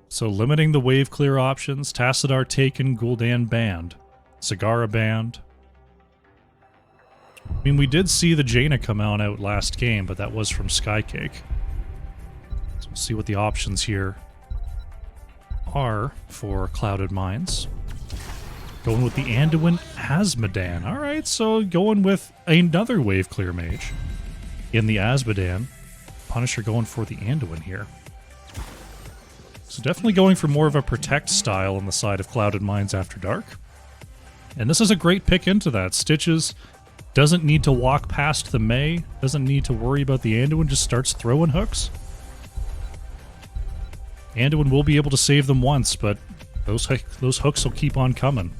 So limiting the wave clear options. Tassadar taken, Gul'dan banned. Sagara banned. I mean, we did see the Jaina come out last game, but that was from Skycake. So we'll see what the options here are for Clouded Minds. Going with the Anduin Azmodan. Alright, so going with another wave clear mage in the Azmodan. Punisher going for the Anduin here. So definitely going for more of a protect style on the side of Clouded Minds After Dark. And this is a great pick into that. Stitches doesn't need to walk past the May, doesn't need to worry about the Anduin, just starts throwing hooks. Anduin will be able to save them once, but those hooks will keep on coming.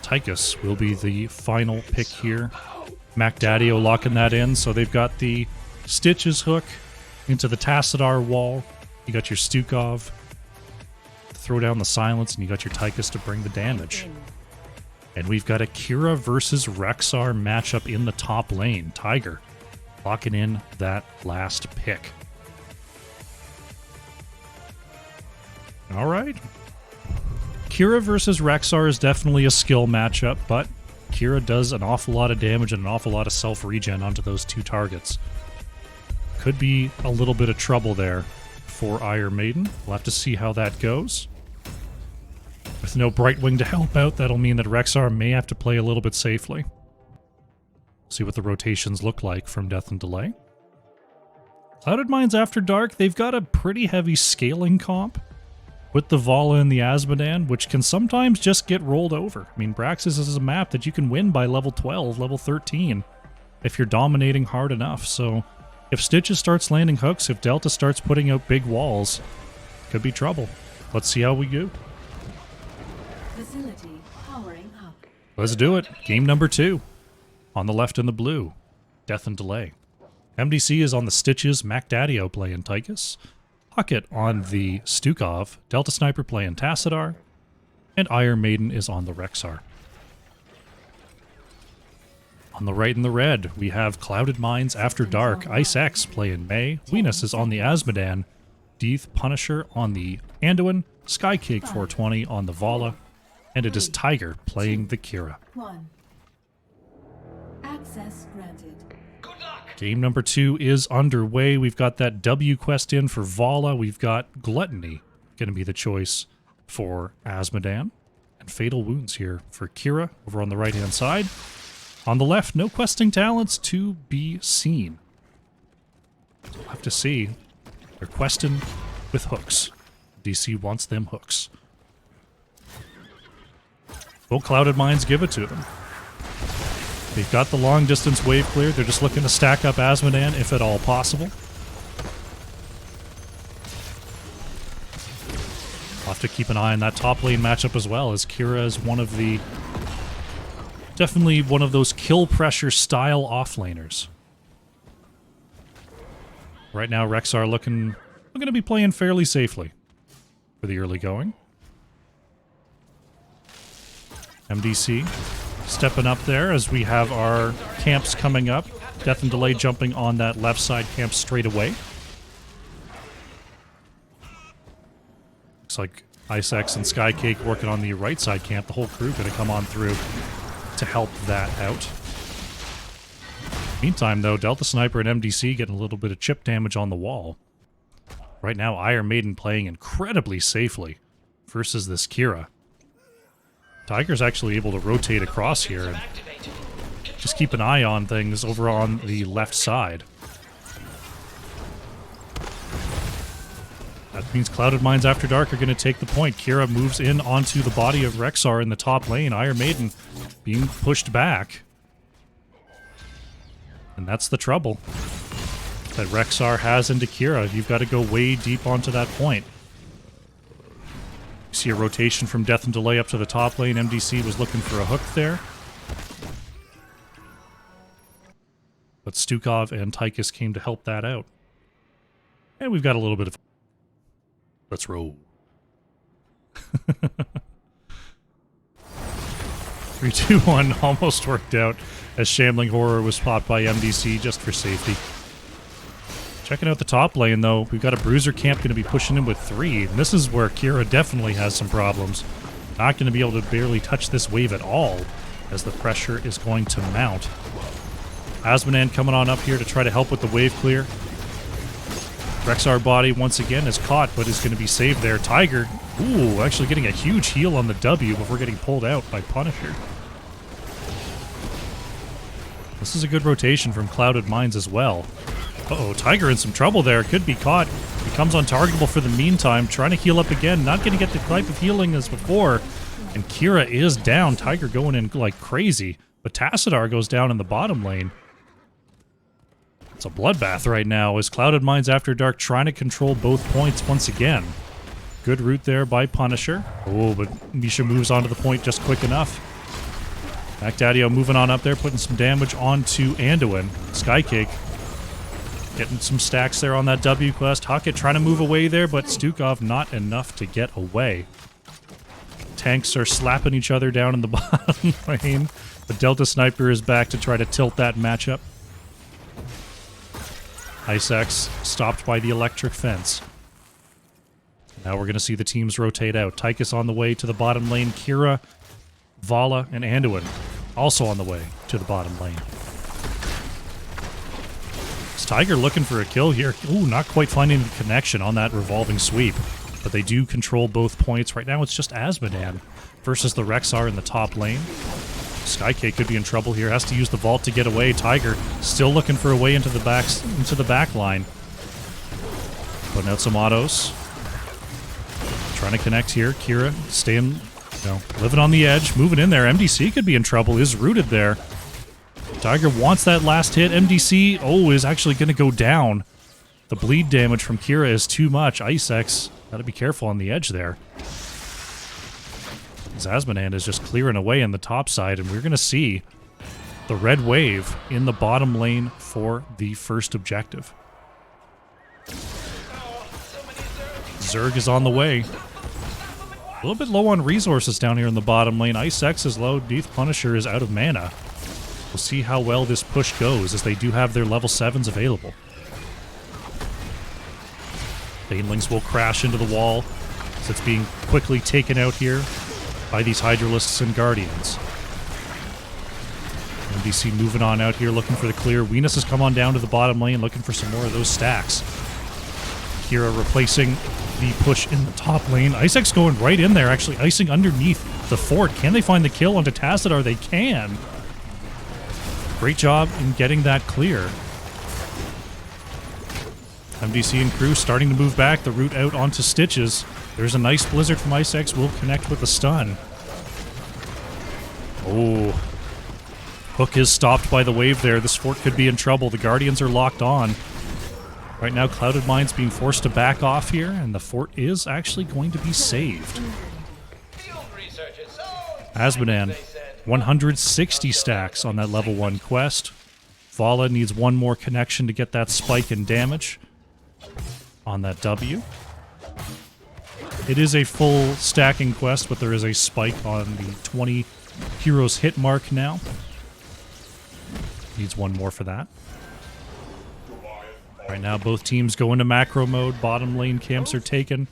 Tychus will be the final pick here. MacDaddio locking that in, so they've got the Stitches hook into the Tassadar wall. You got your Stukov to throw down the silence, and you got your Tychus to bring the damage. And we've got a Kira versus Rexar matchup in the top lane. Tiger locking in that last pick. All right. Kira versus Rexar is definitely a skill matchup, but Kira does an awful lot of damage and an awful lot of self-regen onto those two targets. Could be a little bit of trouble there for Iron Maiden. We'll have to see how that goes. With no Brightwing to help out, that'll mean that Rexar may have to play a little bit safely. See what the rotations look like from Death and Delay. Clouded Minds After Dark, they've got a pretty heavy scaling comp with the Vala and the Azmodan, which can sometimes just get rolled over. I mean, Braxis is a map that you can win by level 12, level 13, if you're dominating hard enough. So if Stitches starts landing hooks, if Delta starts putting out big walls, could be trouble. Let's see how we do. Facility powering up. Let's do it. Game number 2. On the left in the blue, Death and Delay. MDC is on the Stitches, MacDaddio playing Tychus. Huckett on the Stukov, Delta Sniper playing Tassadar, and Iron Maiden is on the Rexar. On the right in the red, we have Clouded Minds After Dark, Ice X playing May, Venus is on the Azmodan, Death Punisher on the Anduin, Skycake 420 on the Vala, and it is Tiger playing the Kira. 1. Access granted. Good luck. Game number 2 is underway. We've got that W quest in for Vala. We've got Gluttony going to be the choice for Azmodan. And Fatal Wounds here for Kira over on the right-hand side. On the left, no questing talents to be seen. We'll have to see. They're questing with hooks. DC wants them hooks. Will Clouded Minds give it to them? They've got the long distance wave clear. They're just looking to stack up Azmodan if at all possible. We'll have to keep an eye on that top lane matchup as well, as Kira is one of the... definitely one of those kill pressure style offlaners. Right now, Rexxar looking to be playing fairly safely for the early going. MDC stepping up there as we have our camps coming up. Death and Delay jumping on that left side camp straight away. Looks like Icex and Skycake working on the right side camp. The whole crew going to come on through to help that out. Meantime, though, Delta Sniper and MDC getting a little bit of chip damage on the wall. Right now, Iron Maiden playing incredibly safely versus this Kira. Tiger's actually able to rotate across here and just keep an eye on things over on the left side. That means Clouded Minds After Dark are going to take the point. Kira moves in onto the body of Rexxar in the top lane. Iron Maiden being pushed back. And that's the trouble that Rexxar has into Kira. You've got to go way deep onto that point. You see a rotation from Death and Delay up to the top lane. MDC was looking for a hook there. But Stukov and Tychus came to help that out. And we've got a little bit of... Let's roll. 3, 2, 1 almost worked out as Shambling Horror was popped by MDC just for safety. Checking out the top lane, though, we've got a Bruiser camp going to be pushing in with 3. And this is where Kira definitely has some problems. Not going to be able to barely touch this wave at all, as the pressure is going to mount. Asmodan coming on up here to try to help with the wave clear. Rexxar body once again is caught, but is going to be saved there. Tiger, ooh, actually getting a huge heal on the W before getting pulled out by Punisher. This is a good rotation from Clouded Minds as well. Uh-oh, Tiger in some trouble there. Could be caught. Becomes untargetable for the meantime. Trying to heal up again. Not going to get the type of healing as before. And Kira is down. Tiger going in like crazy. But Tassadar goes down in the bottom lane. It's a bloodbath right now as Clouded Minds After Dark trying to control both points once again. Good route there by Punisher. Oh, but Misha moves onto the point just quick enough. Macdadio moving on up there, putting some damage onto Anduin. Skycake getting some stacks there on that W quest. Huckett trying to move away there, but Stukov not enough to get away. Tanks are slapping each other down in the bottom lane. The Delta Sniper is back to try to tilt that matchup. Icex stopped by the electric fence. Now we're going to see the teams rotate out. Tychus on the way to the bottom lane. Kira, Vala, and Anduin also on the way to the bottom lane. Is Tiger looking for a kill here? Ooh, not quite finding the connection on that revolving sweep. But they do control both points. Right now it's just Asmodan versus the Rexxar in the top lane. Skycake could be in trouble here. Has to use the vault to get away. Tiger still looking for a way into the back line. Putting out some autos. Trying to connect here. Kira staying, living on the edge. Moving in there. MDC could be in trouble. Is rooted there. Tiger wants that last hit. MDC, is actually going to go down. The bleed damage from Kira is too much. Icex, got to be careful on the edge there. Asmodan is just clearing away in the top side, and we're going to see the red wave in the bottom lane for the first objective. Zerg is on the way. A little bit low on resources down here in the bottom lane. Icex is low. Death Punisher is out of mana. We'll see how well this push goes, as they do have their level 7s available. Banelings will crash into the wall, as it's being quickly taken out here by these Hydralisks and Guardians. MDC moving on out here, looking for the clear. Venus has come on down to the bottom lane, looking for some more of those stacks. Kira replacing the push in the top lane. Icex going right in there, actually icing underneath the fort. Can they find the kill onto Tassadar? They can. Great job in getting that clear. MDC and crew starting to move back. The route out onto Stitches. There's a nice blizzard from Icex. Will connect with the stun. Oh. Hook is stopped by the wave there. This fort could be in trouble. The Guardians are locked on. Right now, Clouded Mind's being forced to back off here, and the fort is actually going to be saved. Field research is so Asmodan, they said. 160 stacks on that level 1 quest. Vala needs one more connection to get that spike in damage on that W. It is a full stacking quest, but there is a spike on the 20 heroes hit mark now. Needs one more for that. Right now, both teams go into macro mode. Bottom lane camps are taken.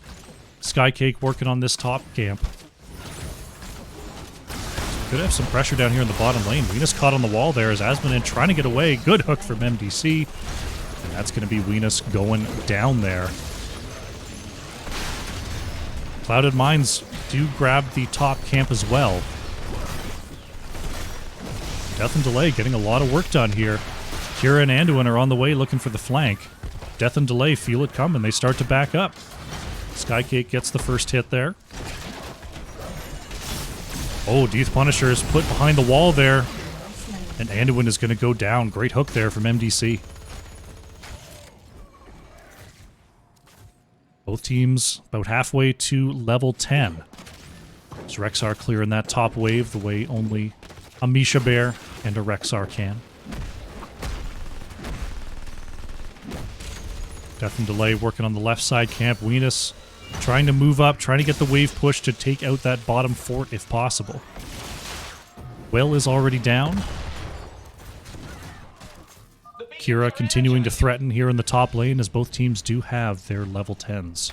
Skycake working on this top camp. Could have some pressure down here in the bottom lane. Venus caught on the wall there as Asmodan trying to get away. Good hook from MDC. And that's going to be Venus going down there. Clouded Minds do grab the top camp as well. Death and Delay getting a lot of work done here. Kira and Anduin are on the way looking for the flank. Death and Delay feel it coming. They start to back up. Skycake gets the first hit there. Oh, Death Punisher is put behind the wall there. And Anduin is going to go down. Great hook there from MDC. Both teams about halfway to level 10. Is Rexar clearing that top wave the way only a Misha Bear and a Rexar can. Death and Delay working on the left side camp. Venus trying to move up, trying to get the wave push to take out that bottom fort if possible. Will is already down. Kira continuing to threaten here in the top lane as both teams do have their level 10s.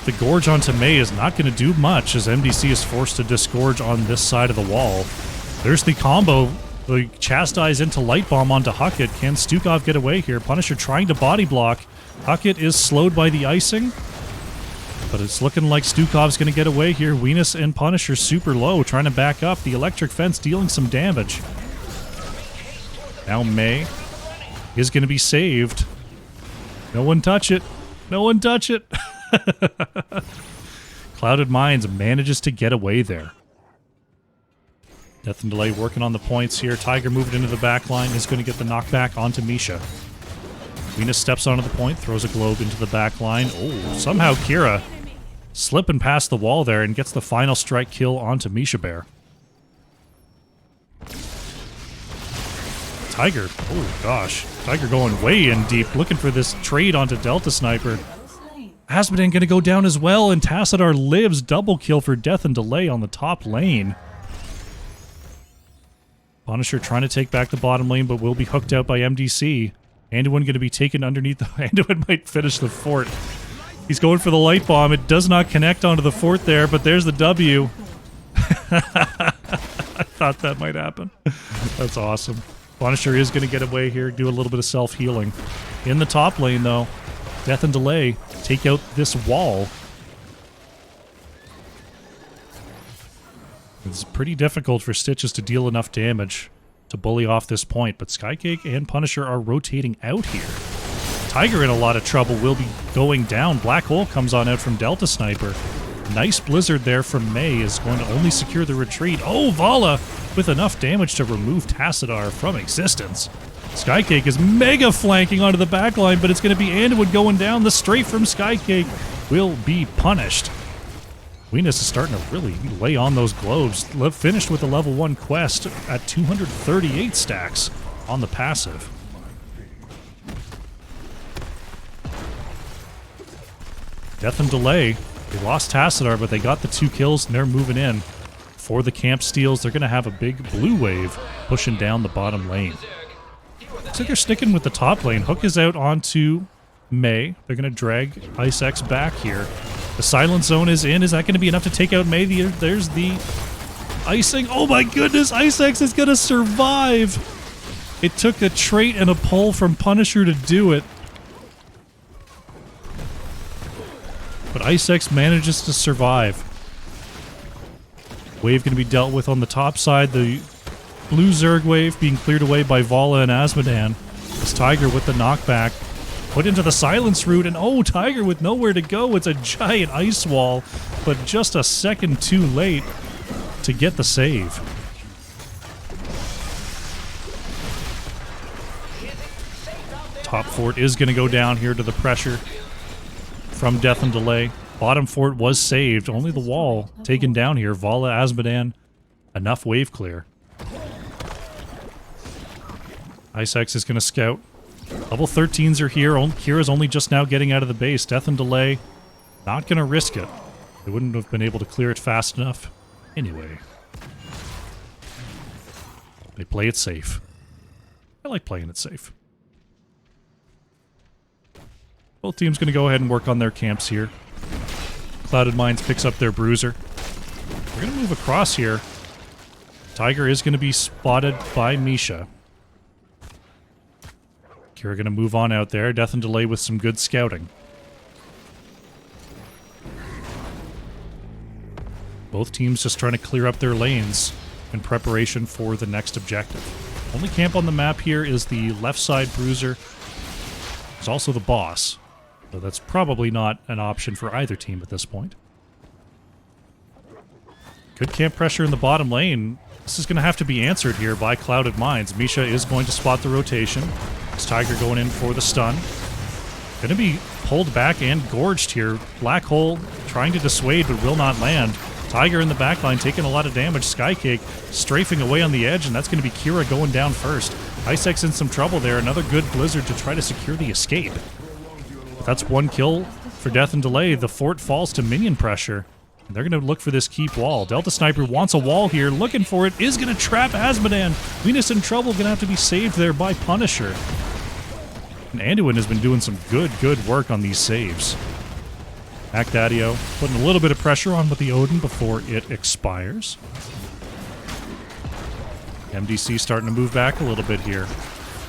The Gorge onto Mei is not going to do much as MDC is forced to disgorge on this side of the wall. There's the combo. The Chastise into Light Bomb onto Huckett. Can Stukov get away here? Punisher trying to body block. Huckett is slowed by the icing. But it's looking like Stukov's going to get away here. Venus and Punisher super low, trying to back up. The electric fence dealing some damage. Now Mei is going to be saved. No one touch it. No one touch it. Clouded Minds manages to get away there. Death and Delay working on the points here. Tiger moved into the back line. Is going to get the knockback onto Misha. Venus steps onto the point, throws a globe into the back line. Oh, somehow Kira slipping past the wall there and gets the final strike kill onto Misha Bear. Tiger, oh gosh. Tiger going way in deep, looking for this trade onto Delta Sniper. Asmodan going to go down as well, and Tassadar lives. Double kill for Death and Delay on the top lane. Punisher trying to take back the bottom lane, but will be hooked out by MDC. Anduin going to be taken underneath the... Anduin might finish the fort. He's going for the light bomb. It does not connect onto the fort there, but there's the W. I thought that might happen. That's awesome. Punisher is going to get away here, do a little bit of self-healing. In the top lane, though, Death and Delay take out this wall. It's pretty difficult for Stitches to deal enough damage to bully off this point, but Skycake and Punisher are rotating out here. Tiger in a lot of trouble, will be going down. Black Hole comes on out from Delta Sniper. Nice blizzard there from Mei is going to only secure the retreat. Oh, Vala with enough damage to remove Tassadar from existence. Skycake is mega flanking onto the backline, but it's going to be Anduin going down. The strafe from Skycake will be punished. Venus is starting to really lay on those globes. Finished with a level 1 quest at 238 stacks on the passive. Death and Delay. They lost Tassadar, but they got the 2 kills, and they're moving in. For the camp steals, they're going to have a big blue wave pushing down the bottom lane. Looks like they're sticking with the top lane. Hook is out onto Mei. They're going to drag Ice X back here. The Silent Zone is in. Is that going to be enough to take out Mei? There's the icing. Oh my goodness, Ice X is going to survive. It took a trait and a pull from Punisher to do it. But Ice X manages to survive. Wave going to be dealt with on the top side. The blue Zerg wave being cleared away by Vala and Asmodan. This Tiger with the knockback. Put into the silence route, and oh, Tiger with nowhere to go. It's a giant ice wall, but just a second too late to get the save. Top fort is going to go down here to the pressure from Death and Delay. Bottom fort was saved. Only the wall taken down here. Vala, Azmodan, enough wave clear. Ice-X is going to scout. Level 13s are here. Kira's only just now getting out of the base. Death and Delay, not going to risk it. They wouldn't have been able to clear it fast enough anyway. They play it safe. I like playing it safe. Both teams going to go ahead and work on their camps here. Clouded Minds picks up their Bruiser. We're going to move across here. Tiger is going to be spotted by Misha. Kira going to move on out there. Death and Delay with some good scouting. Both teams just trying to clear up their lanes in preparation for the next objective. Only camp on the map here is the left side Bruiser. It's also the boss. So that's probably not an option for either team at this point. Good camp pressure in the bottom lane. This is going to have to be answered here by Clouded Minds. Misha is going to spot the rotation. It's Tiger going in for the stun. Going to be pulled back and gorged here. Black Hole trying to dissuade but will not land. Tiger in the backline taking a lot of damage. Skycake strafing away on the edge, and that's going to be Kira going down first. Ice-X in some trouble there. Another good Blizzard to try to secure the escape. That's one kill for Death and Delay. The fort falls to minion pressure. And they're going to look for this keep wall. Delta Sniper wants a wall here. Looking for it. Is going to trap Azmodan. Venus in trouble. Going to have to be saved there by Punisher. And Anduin has been doing some good work on these saves. Macdadio putting a little bit of pressure on with the Odin before it expires. MDC starting to move back a little bit here.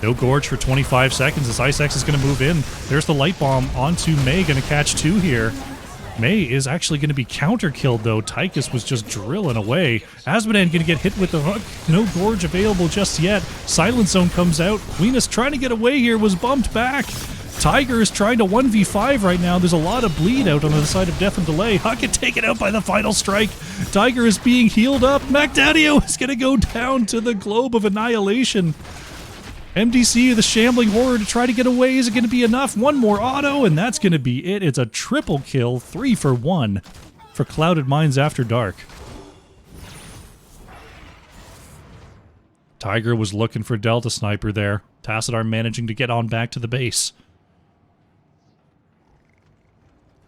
No Gorge for 25 seconds as Ice-X is going to move in. There's the Light Bomb onto May, going to catch two here. May is actually going to be counter-killed, though. Tychus was just drilling away. Azmodan going to get hit with the hook. No Gorge available just yet. Silent Zone comes out. Venus trying to get away here, was bumped back. Tiger is trying to 1v5 right now. There's a lot of bleed out on the side of Death and Delay. Huckett taken out by the final strike. Tiger is being healed up. Macdadio is going to go down to the Globe of Annihilation. MDC, the Shambling Horror, to try to get away. Is it going to be enough? One more auto, and that's going to be it. It's a triple kill, 3 for 1 for Clouded Minds After Dark. Tiger was looking for Delta Sniper there. Tassadar managing to get on back to the base.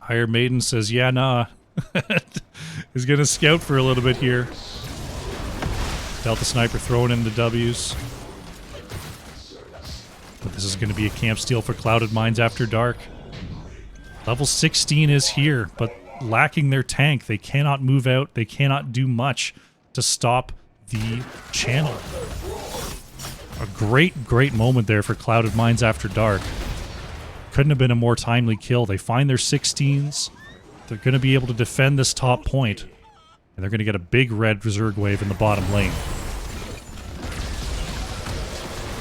Iron Maiden says, yeah, nah. He's going to scout for a little bit here. Delta Sniper throwing in the W's. But this is going to be a camp steal for Clouded Minds After Dark. Level 16 is here, but lacking their tank. They cannot move out. They cannot do much to stop the channel. A great moment there for Clouded Minds After Dark. Couldn't have been a more timely kill. They find their 16s. They're going to be able to defend this top point. And they're going to get a big red Zerg wave in the bottom lane.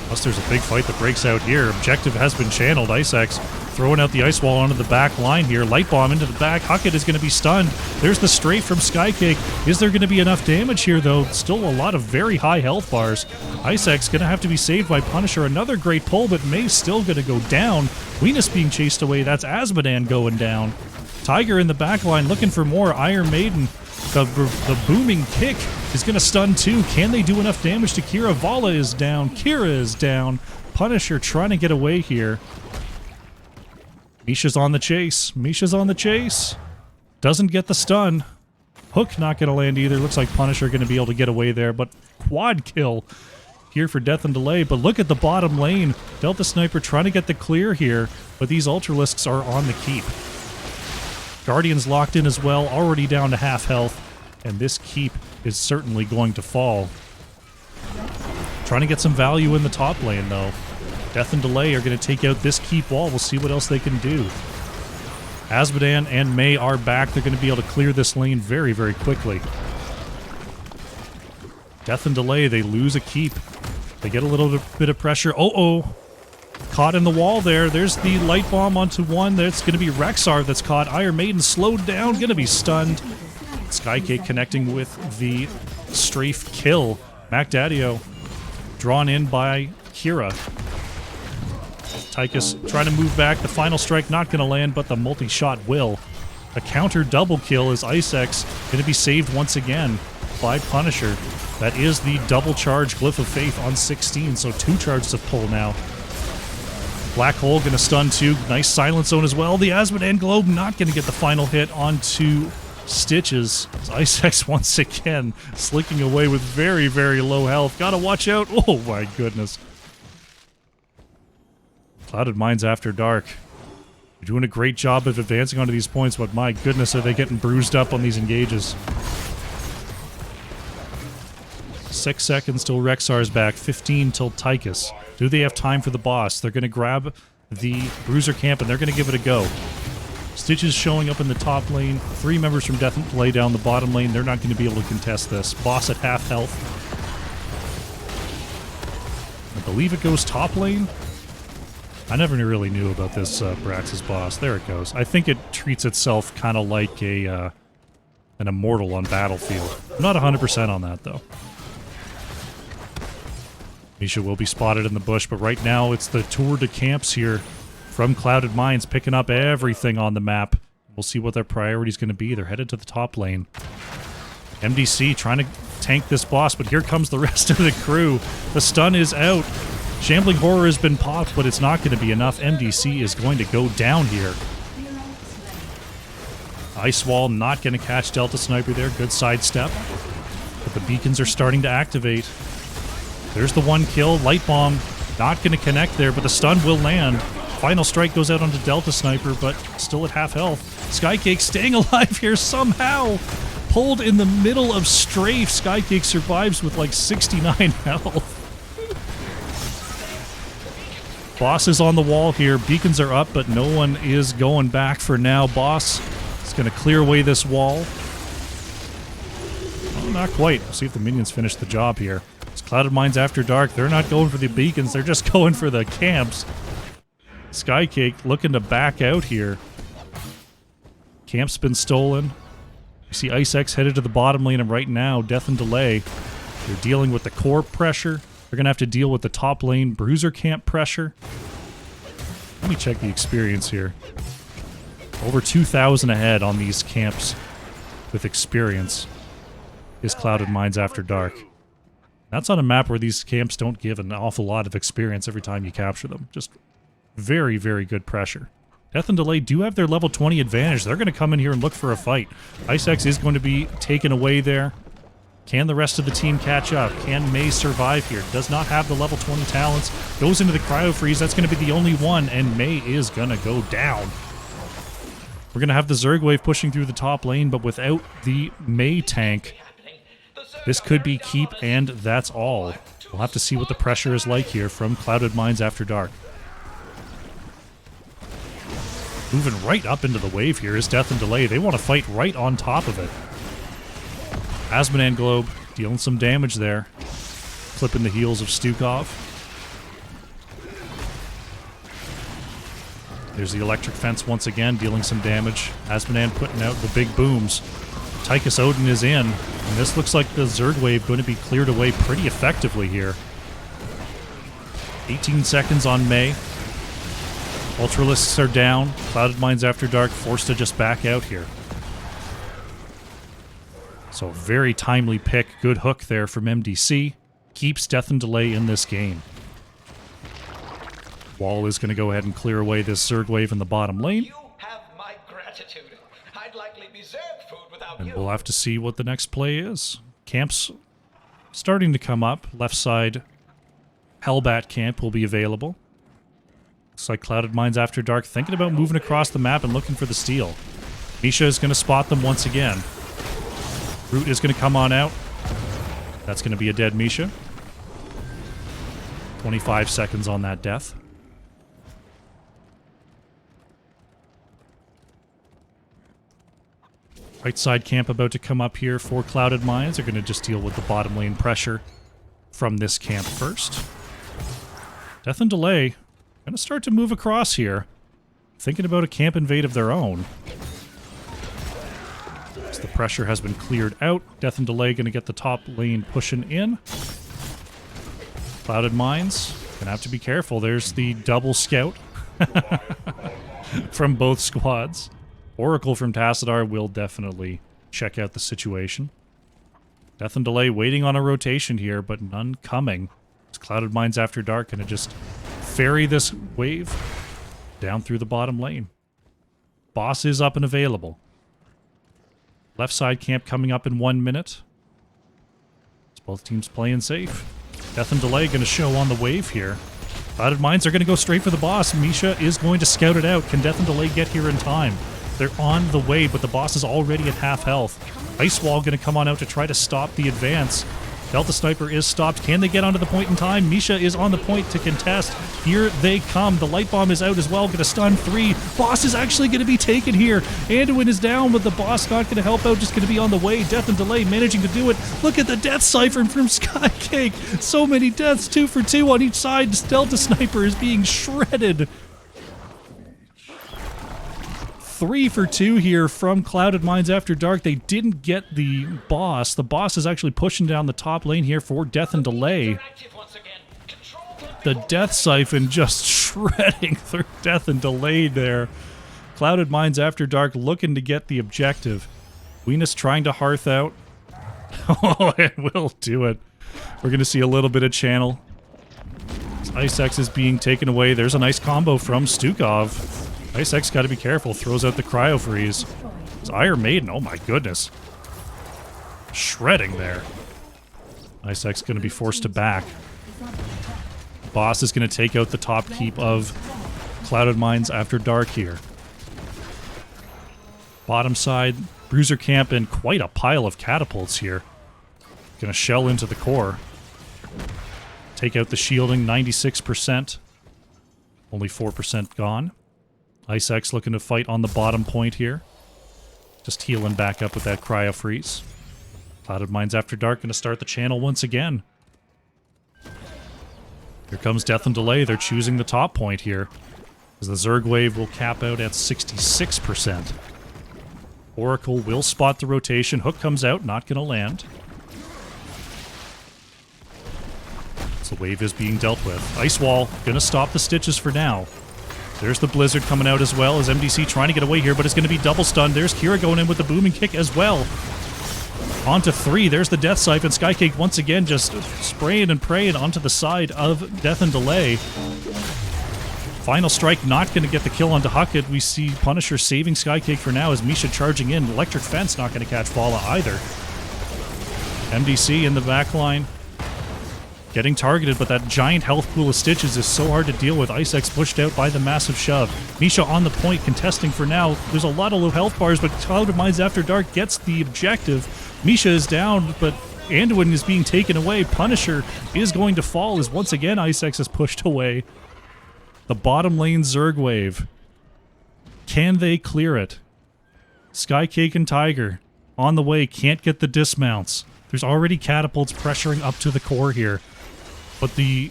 Plus there's a big fight that breaks out here. Objective has been channeled. Ice-X throwing out the ice wall onto the back line here. Light Bomb into the back. Huckett is going to be stunned. There's the strafe from Skycake. Is there going to be enough damage here, though? Still a lot of very high health bars. Ice-X going to have to be saved by Punisher. Another great pull, but May's still going to go down. Venus being chased away. That's Azmodan going down. Tiger in the back line looking for more. Iron Maiden. The booming kick is going to stun too. Can they do enough damage to Kira? Vala is down. Kira is down. Punisher trying to get away here. Misha's on the chase. Misha's on the chase. Doesn't get the stun. Hook not going to land either. Looks like Punisher going to be able to get away there, but quad kill here for Death and Delay. But look at the bottom lane. Delta Sniper trying to get the clear here, but these Ultralisks are on the keep. Guardian's locked in as well, already down to half health, and this keep is certainly going to fall. Trying to get some value in the top lane, though. Death and Delay are going to take out this keep wall. We'll see what else they can do. Azmodan and May are back. They're going to be able to clear this lane very quickly. Death and Delay, they lose a keep. They get a little bit of pressure. Oh! Caught in the wall there. There's the Light Bomb onto one. That's going to be Rexar that's caught. Iron Maiden slowed down. Going to be stunned. Skycake connecting with the strafe kill. Macdadio drawn in by Kira. Tychus trying to move back. The final strike not going to land, but the multi-shot will. A counter double kill is Icex going to be saved once again by Punisher. That is the double charge Glyph of Faith on 16, so 2 charges of pull now. Black Hole going to stun too. Nice Silent Zone as well. The Asmodean Globe not going to get the final hit onto Stitches. Icex once again slicking away with very, very low health. Gotta watch out. Oh my goodness. Clouded Minds After Dark. You're doing a great job of advancing onto these points, but my goodness, are they getting bruised up on these engages. 6 seconds till Rexar's back, 15 till Tychus. Do they have time for the boss? They're going to grab the Bruiser Camp and they're going to give it a go. Stitches showing up in the top lane. 3 members from Death and Delay down the bottom lane. They're not going to be able to contest this. Boss at half health. I believe it goes top lane. I never really knew about this Brax's boss. There it goes. I think it treats itself kind of like an immortal on Battlefield. I'm not 100% on that, though. Misha will be spotted in the bush, but right now it's the tour de camps here from Clouded Minds, picking up everything on the map. We'll see what their priority is going to be. They're headed to the top lane. MDC trying to tank this boss, but here comes the rest of the crew. The stun is out. Shambling Horror has been popped, but it's not going to be enough. MDC is going to go down here. Ice Wall not going to catch Delta Sniper there. Good sidestep. But the beacons are starting to activate. There's the 1 kill. Light Bomb not going to connect there, but the stun will land. Final strike goes out onto Delta Sniper, but still at half health. Skycake staying alive here somehow. Pulled in the middle of strafe. Skycake survives with like 69 health. Boss is on the wall here. Beacons are up, but no one is going back for now. Boss is going to clear away this wall. Oh, not quite. We'll see if the minions finish the job here. It's Clouded Minds After Dark. They're not going for the beacons. They're just going for the camps. Skycake looking to back out here. Camp's been stolen. You see Icex headed to the bottom lane, and right now, Death and Delay. They're dealing with the core pressure. They're going to have to deal with the top lane Bruiser Camp pressure. Let me check the experience here. Over 2,000 ahead on these camps with experience is Clouded Minds After Dark. That's on a map where these camps don't give an awful lot of experience every time you capture them. Just very, very good pressure. Death and Delay do have their level 20 advantage. They're going to come in here and look for a fight. Icex is going to be taken away there. Can the rest of the team catch up? Can May survive here? Does not have the level 20 talents. Goes into the Cryo Freeze. That's going to be the only one, and May is going to go down. We're going to have the Zerg Wave pushing through the top lane, but without the May tank, this could be keep, and that's all. We'll have to see what the pressure is like here from Clouded Minds After Dark. Moving right up into the wave here is Death and Delay. They want to fight right on top of it. Asmodean Globe dealing some damage there. Clipping the heels of Stukov. There's the electric fence once again, dealing some damage. Asmodean putting out the big booms. Tychus Odin is in, and this looks like the Zerg Wave going to be cleared away pretty effectively here. 18 seconds on May. Ultralisks are down. Clouded Minds After Dark forced to just back out here. So very timely pick. Good hook there from MDC. Keeps Death and Delay in this game. Wall is going to go ahead and clear away this Zerg Wave in the bottom lane. You have my gratitude. I'd likely be Zerg food without And you. we'll have to see what the next play is. Camps starting to come up. Left side Hellbat camp will be available. Looks like Clouded Minds After Dark thinking about moving across the map and looking for the steal. Misha is going to spot them once again. Root is going to come on out. That's going to be a dead Misha. 25 seconds on that death. Right side camp about to come up here for Clouded Minds. They're going to just deal with the bottom lane pressure from this camp first. Death and Delay going to start to move across here. Thinking about a camp invade of their own. As the pressure has been cleared out. Death and Delay going to get the top lane pushing in. Clouded Minds Gonna have to be careful. There's the double scout from both squads. Oracle from Tassadar will definitely check out the situation. Death and Delay waiting on a rotation here, but none coming. It's Clouded Minds After Dark gonna just ferry this wave down through the bottom lane. Boss is up and available. Left side camp coming up in 1 minute. It's both teams playing safe. Death and Delay going to show on the wave here. Clouded Minds are going to go straight for the boss. Misha is going to scout it out. Can Death and Delay get here in time? They're on the way, but the boss is already at half health. Ice Wall going to come on out to try to stop the advance. Delta Sniper is stopped. Can they get onto the point in time? Misha is on the point to contest. Here they come. The Light Bomb is out as well. Going to stun 3. Boss is actually going to be taken here. Anduin is down, but the boss not going to help out. Just going to be on the way. Death and Delay managing to do it. Look at the death siphon from Skycake. So many deaths. 2 for 2 on each side. Delta Sniper is being shredded. 3 for 2 here from Clouded Minds After Dark. They didn't get the boss. The boss is actually pushing down the top lane here for Death and Delay. The Death Siphon just shredding through Death and Delay there. Clouded Minds After Dark looking to get the objective. Venus trying to hearth out. Oh, it will do it. We're going to see a little bit of channel. Ice X is being taken away. There's a nice combo from Stukov. Ice X got to be careful. Throws out the Cryo Freeze. It's Iron Maiden. Oh my goodness. Shredding there. Ice X going to be forced to back. Boss is going to take out the top keep of Clouded Minds After Dark here. Bottom side, Bruiser Camp and quite a pile of catapults here. Going to shell into the core. Take out the shielding, 96%. Only 4% gone. Ice X looking to fight on the bottom point here. Just healing back up with that Cryo Freeze. Clouded Minds After Dark going to start the channel once again. Here comes Death and Delay. They're choosing the top point here, as the Zerg wave will cap out at 66%. Oracle will spot the rotation. Hook comes out, not going to land. So the wave is being dealt with. Ice Wall going to stop the Stitches for now. There's the Blizzard coming out as well as MDC trying to get away here, but it's going to be double stunned. There's Kira going in with the booming kick as well. On to 3. There's the Death Siphon. Skycake once again just spraying and praying onto the side of Death and Delay. Final Strike not going to get the kill onto Huckett. We see Punisher saving Skycake for now as Misha charging in. Electric Fence not going to catch Bala either. MDC in the back line. Getting targeted, but that giant health pool of Stitches is so hard to deal with. Ice X pushed out by the massive shove. Misha on the point, contesting for now. There's a lot of low health bars, but Clouded Minds After Dark gets the objective. Misha is down, but Anduin is being taken away. Punisher is going to fall as once again Ice X is pushed away. The bottom lane Zerg wave. Can they clear it? Skycake and Tiger on the way, can't get the dismounts. There's already catapults pressuring up to the core here. But the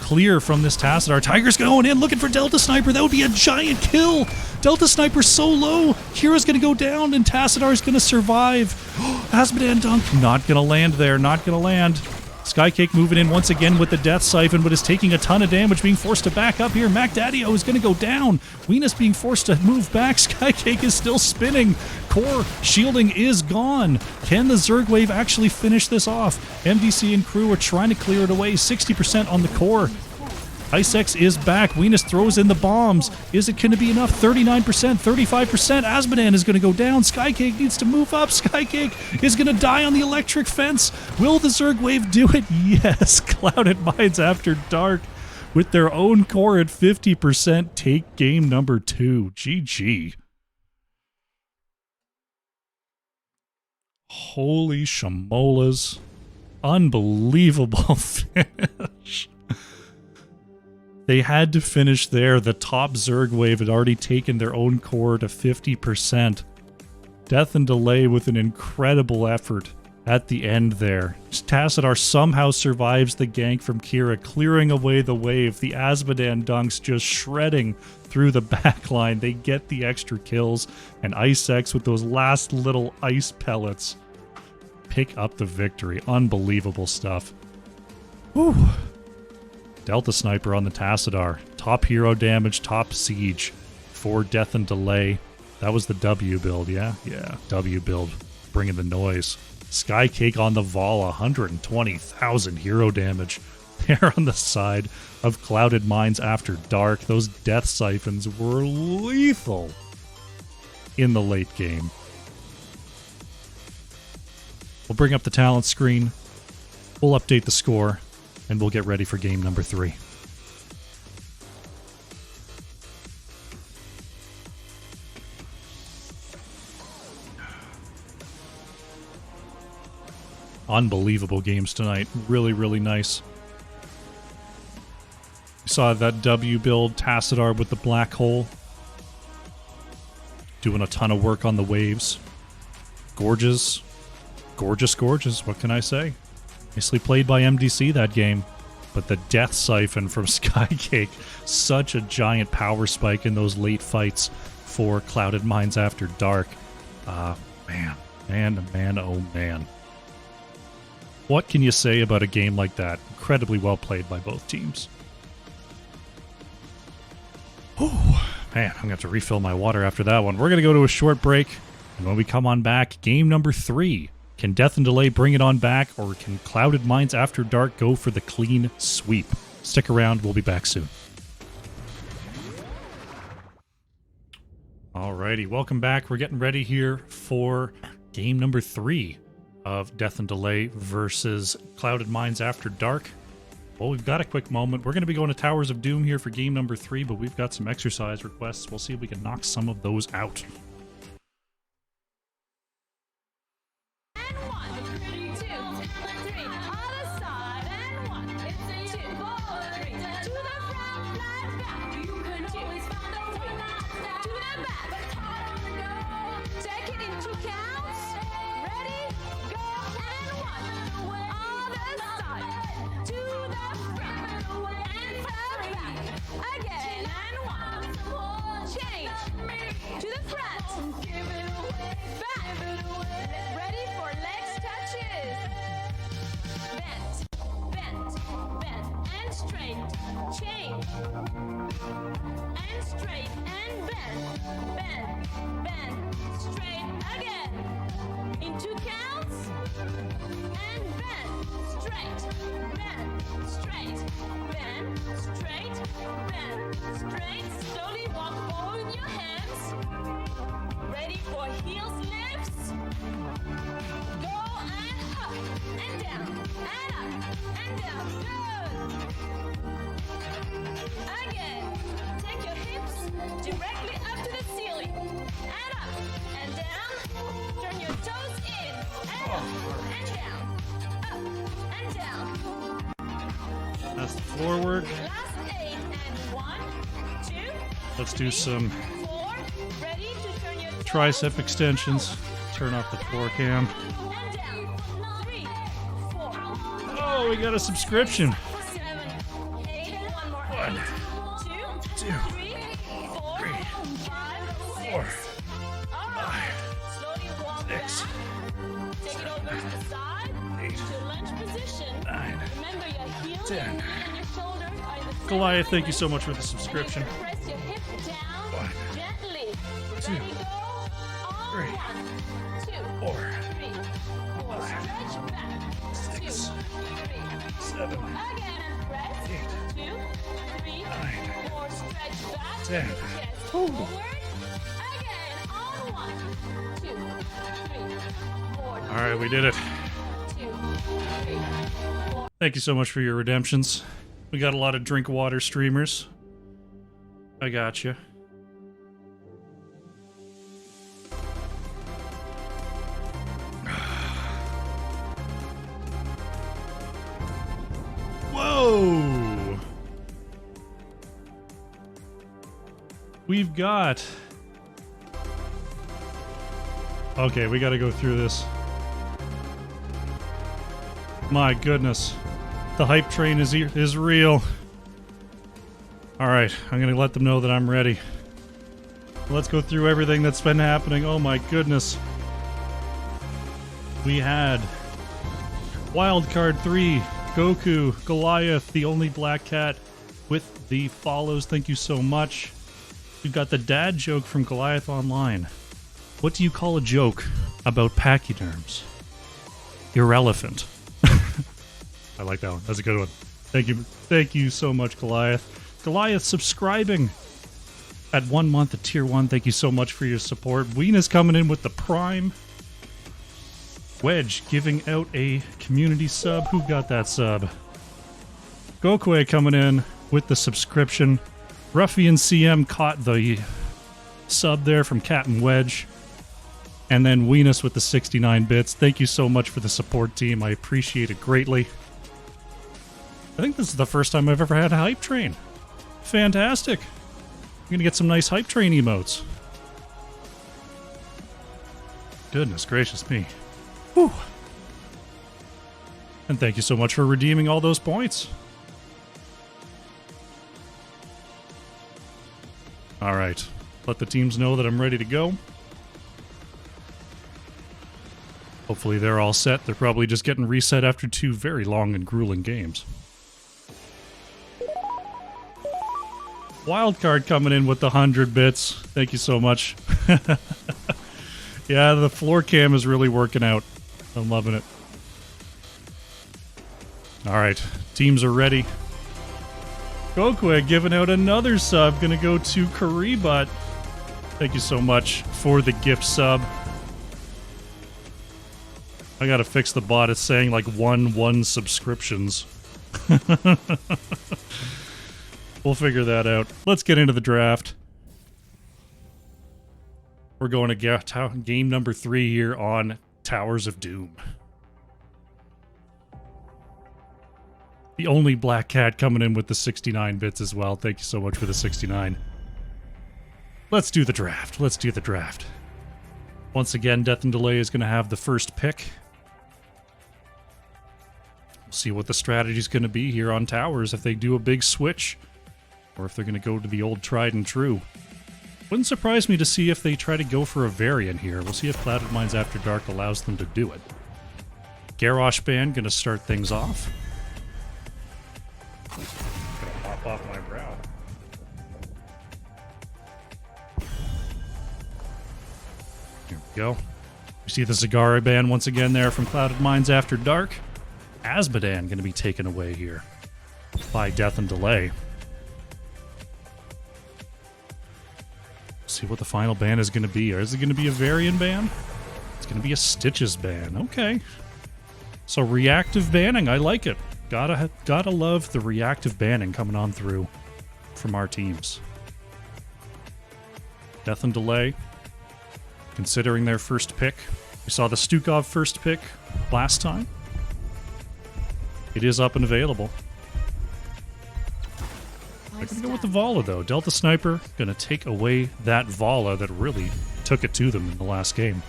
clear from this Tassadar. Tiger's going in, looking for Delta Sniper. That would be a giant kill. Delta Sniper's so low. Kira's going to go down, and Tassadar's going to survive. Asmodan Dunk not going to land there. Not going to land. Skycake moving in once again with the Death Siphon, but is taking a ton of damage, being forced to back up here. Mac Daddy-O is going to go down. Venus being forced to move back. Skycake is still spinning. Core shielding is gone. Can the Zerg wave actually finish this off? MDC and crew are trying to clear it away. 60% on the core. Ice X is back. Venus throws in the bombs. Is it going to be enough? 39%, 35%. Asmodan is going to go down. Skycake needs to move up. Skycake is going to die on the electric fence. Will the Zerg wave do it? Yes. Clouded Minds After Dark with their own core at 50% take game number 2. GG. Holy shamolas. Unbelievable finish. They had to finish there. The top Zerg wave had already taken their own core to 50%. Death and Delay with an incredible effort at the end there. Tassadar somehow survives the gank from Kira, clearing away the wave. The Asmodan Dunks just shredding through the backline. They get the extra kills, and Ice X with those last little ice pellets pick up the victory. Unbelievable stuff. Whew. Delta Sniper on the Tassadar. Top hero damage, top siege for Death and Delay. That was the W build, yeah? Yeah, W build. Bringing the noise. Sky Cake on the Vol, 120,000 hero damage. There on the side of Clouded Minds After Dark. Those Death Siphons were lethal in the late game. We'll bring up the talent screen. We'll update the score. And we'll get ready for game number 3. Unbelievable games tonight. Really, really nice. We saw that W build, Tassadar with the black hole. Doing a ton of work on the waves. Gorgeous. Gorgeous, gorgeous. What can I say? Nicely played by MDC that game. But the Death Siphon from Skycake, such a giant power spike in those late fights for Clouded Minds After Dark. Man, oh man. What can you say about a game like that? Incredibly well played by both teams. Whew, man, I'm going to have to refill my water after that one. We're going to go to a short break, and when we come on back, game number 3. Can Death and Delay bring it on back, or can Clouded Minds After Dark go for the clean sweep? Stick around, we'll be back soon. Alrighty, welcome back. We're getting ready here for game number 3 of Death and Delay versus Clouded Minds After Dark. Well, we've got a quick moment. We're going to be going to Towers of Doom here for game number 3, but we've got some exercise requests. We'll see if we can knock some of those out. That's the forward. Let's do some tricep extensions. Turn off the floor cam. Oh, we got a subscription. 1, 2, 3, 4, 5, 6, 7, 8, 9, 10. Goliath, thank you so much for the subscription. 1, 2, 3, 4, 5, 6, 7, 8, 9, 10. All right, we did it. Thank you so much for your redemptions. We got a lot of drink water streamers. I got you. Whoa! We've got... Okay, we gotta go through this. My goodness. The hype train is real. Alright, I'm gonna let them know that I'm ready. Let's go through everything that's been happening. Oh my goodness. We had Wildcard 3 Goku, Goliath, the only black cat with the follows. Thank you so much. We've got the dad joke from Goliath Online. What do you call a joke about pachyderms? Irrelevant. I like that one. That's a good one. Thank you. Thank you so much, Goliath. Goliath subscribing at 1 month at tier 1. Thank you so much for your support. Weena's coming in with the prime. Wedge giving out a community sub. Who got that sub? Gokue coming in with the subscription. Ruffian CM caught the sub there from Captain Wedge. And then Weenus with the 69 bits. Thank you so much for the support, team. I appreciate it greatly. I think this is the first time I've ever had a hype train. Fantastic. I'm going to get some nice hype train emotes. Goodness gracious me. Whew. And thank you so much for redeeming all those points. All right. Let the teams know that I'm ready to go. Hopefully they're all set. They're probably just getting reset after 2 very long and grueling games. Wildcard coming in with the 100 bits. Thank you so much. Yeah, the floor cam is really working out. I'm loving it. All right, teams are ready. Goku giving out another sub. Gonna go to Karibut. Thank you so much for the gift sub. I gotta fix the bot. It's saying like 1 subscriptions. We'll figure that out. Let's get into the draft. We're going to game number 3 here on Towers of Doom. The only black cat coming in with the 69 bits as well. Thank you so much for the 69. Let's do the draft. Let's do the draft. Once again, Death and Delay is going to have the first pick. We'll see what the strategy is going to be here on Towers, if they do a big switch, or if they're going to go to the old tried and true. Wouldn't surprise me to see if they try to go for a variant here. We'll see if Clouded Minds After Dark allows them to do it. Garrosh Band going to start things off. Gonna pop off my brow. Here we go. We see the Zagara Band once again there from Clouded Minds After Dark. Asmodan going to be taken away here by Death and Delay. See what the final ban is going to be. Or is it going to be a Varian ban? It's going to be a Stitches ban. Okay. So reactive banning, I like it. Gotta love the reactive banning coming on through from our teams. Death and Delay, considering their first pick. We saw the Stukov first pick last time. It is up and available. I'm gonna go with the Vala though. Delta Sniper gonna take away that Vala that really took it to them in the last game.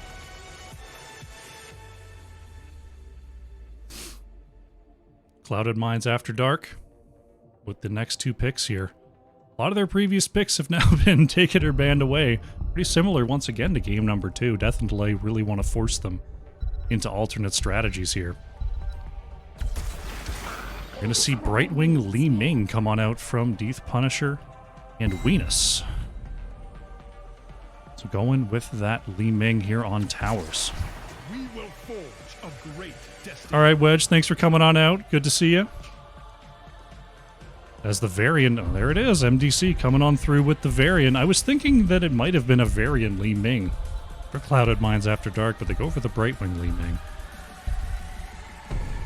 Clouded Minds After Dark with the next 2 picks here. A lot of their previous picks have now been taken or banned away. Pretty similar once again to game number 2. Death and Delay really want to force them into alternate strategies here. We're going to see Brightwing Li Ming come on out from Death Punisher and Weenus. So going with that Li Ming here on Towers. We will forge a great destiny. All right, Wedge, thanks for coming on out. Good to see you. As the Varian, oh, there it is, MDC coming on through with the Varian. I was thinking that it might have been a Varian Li Ming for Clouded Minds After Dark, but they go for the Brightwing Li Ming.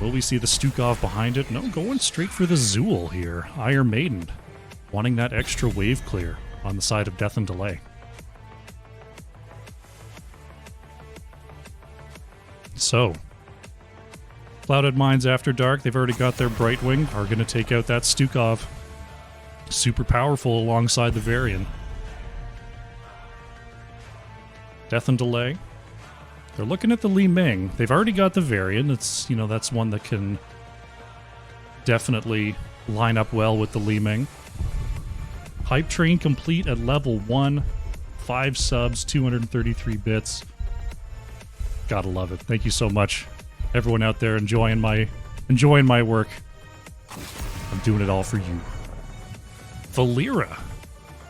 Will we see the Stukov behind it? No, going straight for the Zool here. Iron Maiden, wanting that extra wave clear on the side of Death and Delay. So, Clouded Minds After Dark, they've already got their Brightwing, are going to take out that Stukov. Super powerful alongside the Varian. Death and Delay. They're looking at the Li Ming. They've already got the Varian. It's, you know, that's one that can definitely line up well with the Li Ming. Hype train complete at level 1. 5 subs, 233 bits. Gotta love it. Thank you so much, everyone out there enjoying my work. I'm doing it all for you. Valera.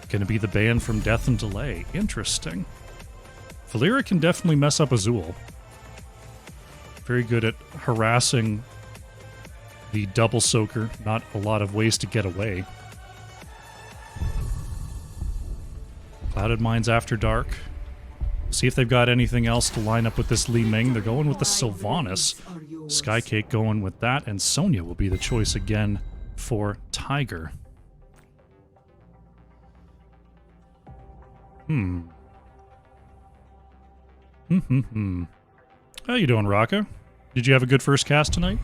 Gonna be the ban from Death and Delay. Interesting. Valera can definitely mess up Azul. Very good at harassing the double soaker. Not a lot of ways to get away. Clouded Mines After Dark. See if they've got anything else to line up with this Li Ming. They're going with the Sylvanas. Skycake going with that, and Sonya will be the choice again for Tiger. How you doing, Raka? Did you have a good first cast tonight?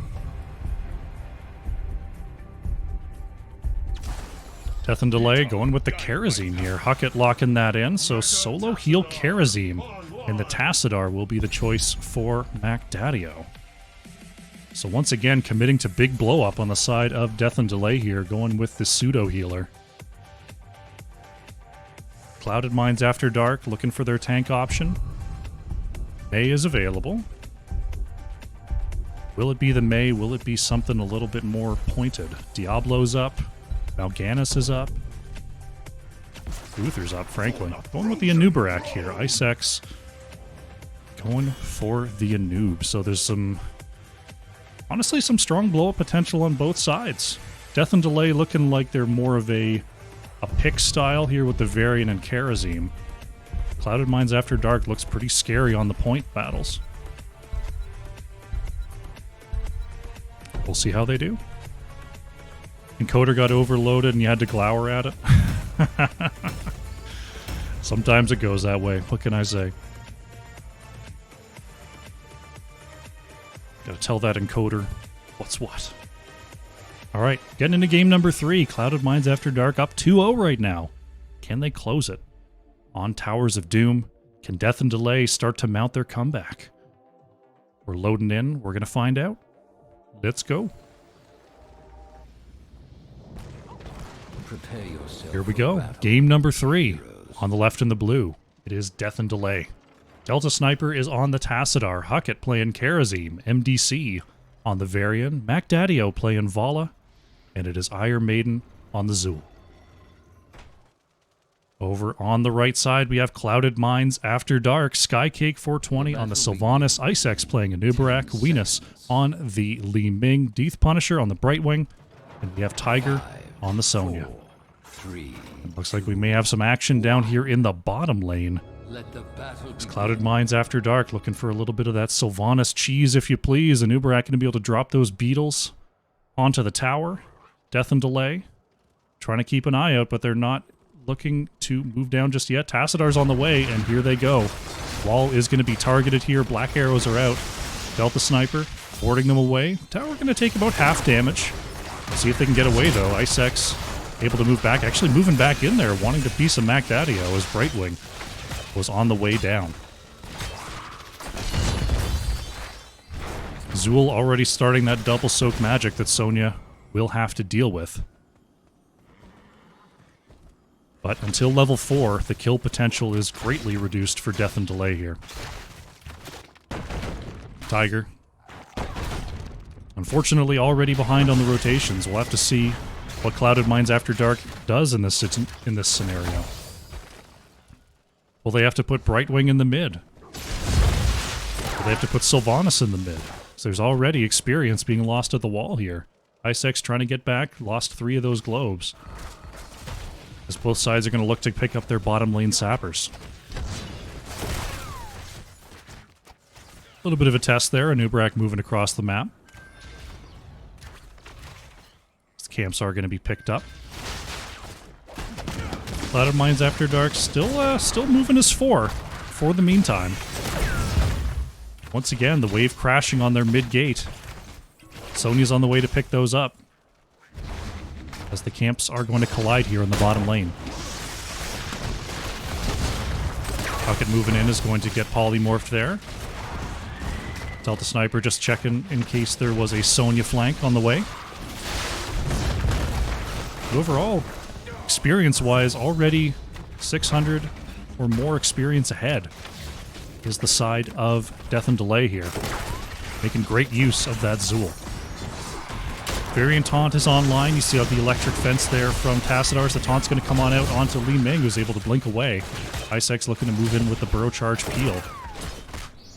Death and Delay going with the Karazim here. Huckett locking that in, so solo heal Karazim. And the Tassadar will be the choice for Macdadio. So once again, committing to big blow up on the side of Death and Delay here, going with the pseudo healer. Clouded Mines After Dark, looking for their tank option. May is available. Will it be the May? Will it be something a little bit more pointed? Diablo's up. Mal'Ganis is up. Uther's up, frankly. Going with the Anubarak here. Icex going for the Anub. So there's some... honestly, some strong blow-up potential on both sides. Death and Delay looking like they're more of a pick style here with the Varian and Karazim. Clouded Mines After Dark looks pretty scary on the point battles. We'll see how they do. Encoder got overloaded and you had to glower at it. Sometimes it goes that way. What can I say? Gotta tell that encoder what's what. Alright, getting into game number 3. Clouded Mines After Dark up 2-0 right now. Can they close it? On Towers of Doom, can Death and Delay start to mount their comeback? We're loading in. We're going to find out. Let's go. Prepare yourself. Here we go. Game number 3. On the left in the blue, it is Death and Delay. Delta Sniper is on the Tassadar. Huckett playing Karazim. MDC on the Varian. Macdadio playing Vala. And it is Iron Maiden on the Zul. Over on the right side, we have Clouded Mines After Dark. Skycake 420 on the Sylvanas. Icex playing Anubarak. Weenus on the Li Ming. Death Punisher on the Brightwing. And we have Tiger on the Sonya. Looks like we may have some action down here in the bottom lane. It's Clouded Mines After Dark looking for a little bit of that Sylvanas cheese, if you please. Anubarak going to be able to drop those beetles onto the tower. Death and Delay trying to keep an eye out, but they're not looking to move down just yet. Tassadar's on the way, and here they go. Wall is going to be targeted here. Black arrows are out. Delta Sniper boarding them away. Tower going to take about half damage. See if they can get away, though. Icex able to move back. Actually moving back in there, wanting to piece of Macdadio as Brightwing was on the way down. Zul already starting that double soak magic that Sonya will have to deal with. But until level 4, the kill potential is greatly reduced for Death and Delay here. Tiger. Unfortunately, already behind on the rotations. We'll have to see what Clouded Mines After Dark does in this scenario. Will they have to put Brightwing in the mid? Will they have to put Sylvanas in the mid? So there's already experience being lost at the wall here. Icex trying to get back, lost 3 of those globes. As both sides are going to look to pick up their bottom lane sappers. A little bit of a test there. Anubarak moving across the map. These camps are going to be picked up. Clouded Mines After Dark still moving as 4 for the meantime. Once again, the wave crashing on their mid gate. Sonya's on the way to pick those up, as the camps are going to collide here in the bottom lane. Huckett moving in is going to get polymorphed there. Delta Sniper just checking in case there was a Sonya flank on the way. Overall, experience-wise, already 600 or more experience ahead is the side of Death and Delay here. Making great use of that Zul. Varian Taunt is online. You see the electric fence there from Tassadars. The taunt's going to come on out onto Li Ming, who's able to blink away. Isaacs looking to move in with the Burrow Charge Peel.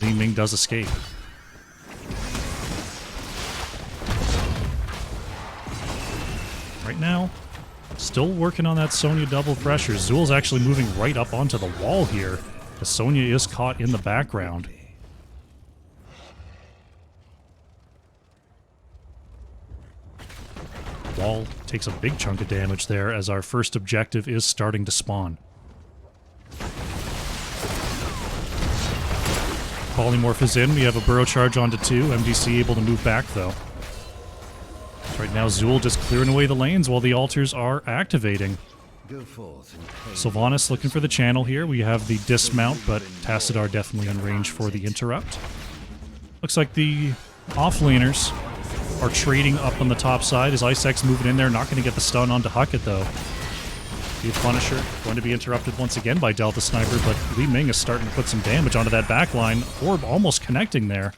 Li Ming does escape. Right now, still working on that Sonya double pressure. Zool's actually moving right up onto the wall here, as Sonya is caught in the background. Wall takes a big chunk of damage there as our first objective is starting to spawn. Polymorph is in. We have a Burrow Charge onto 2. MDC able to move back, though. Right now, Zool just clearing away the lanes while the altars are activating. Sylvanas looking for the channel here. We have the dismount, but Tassadar definitely on range for the interrupt. Looks like the offlaners are trading up on the top side as Isaacs moving in there. Not going to get the stun onto Huckett, though. The Punisher going to be interrupted once again by Delta Sniper, but Li Ming is starting to put some damage onto that backline. Orb almost connecting there.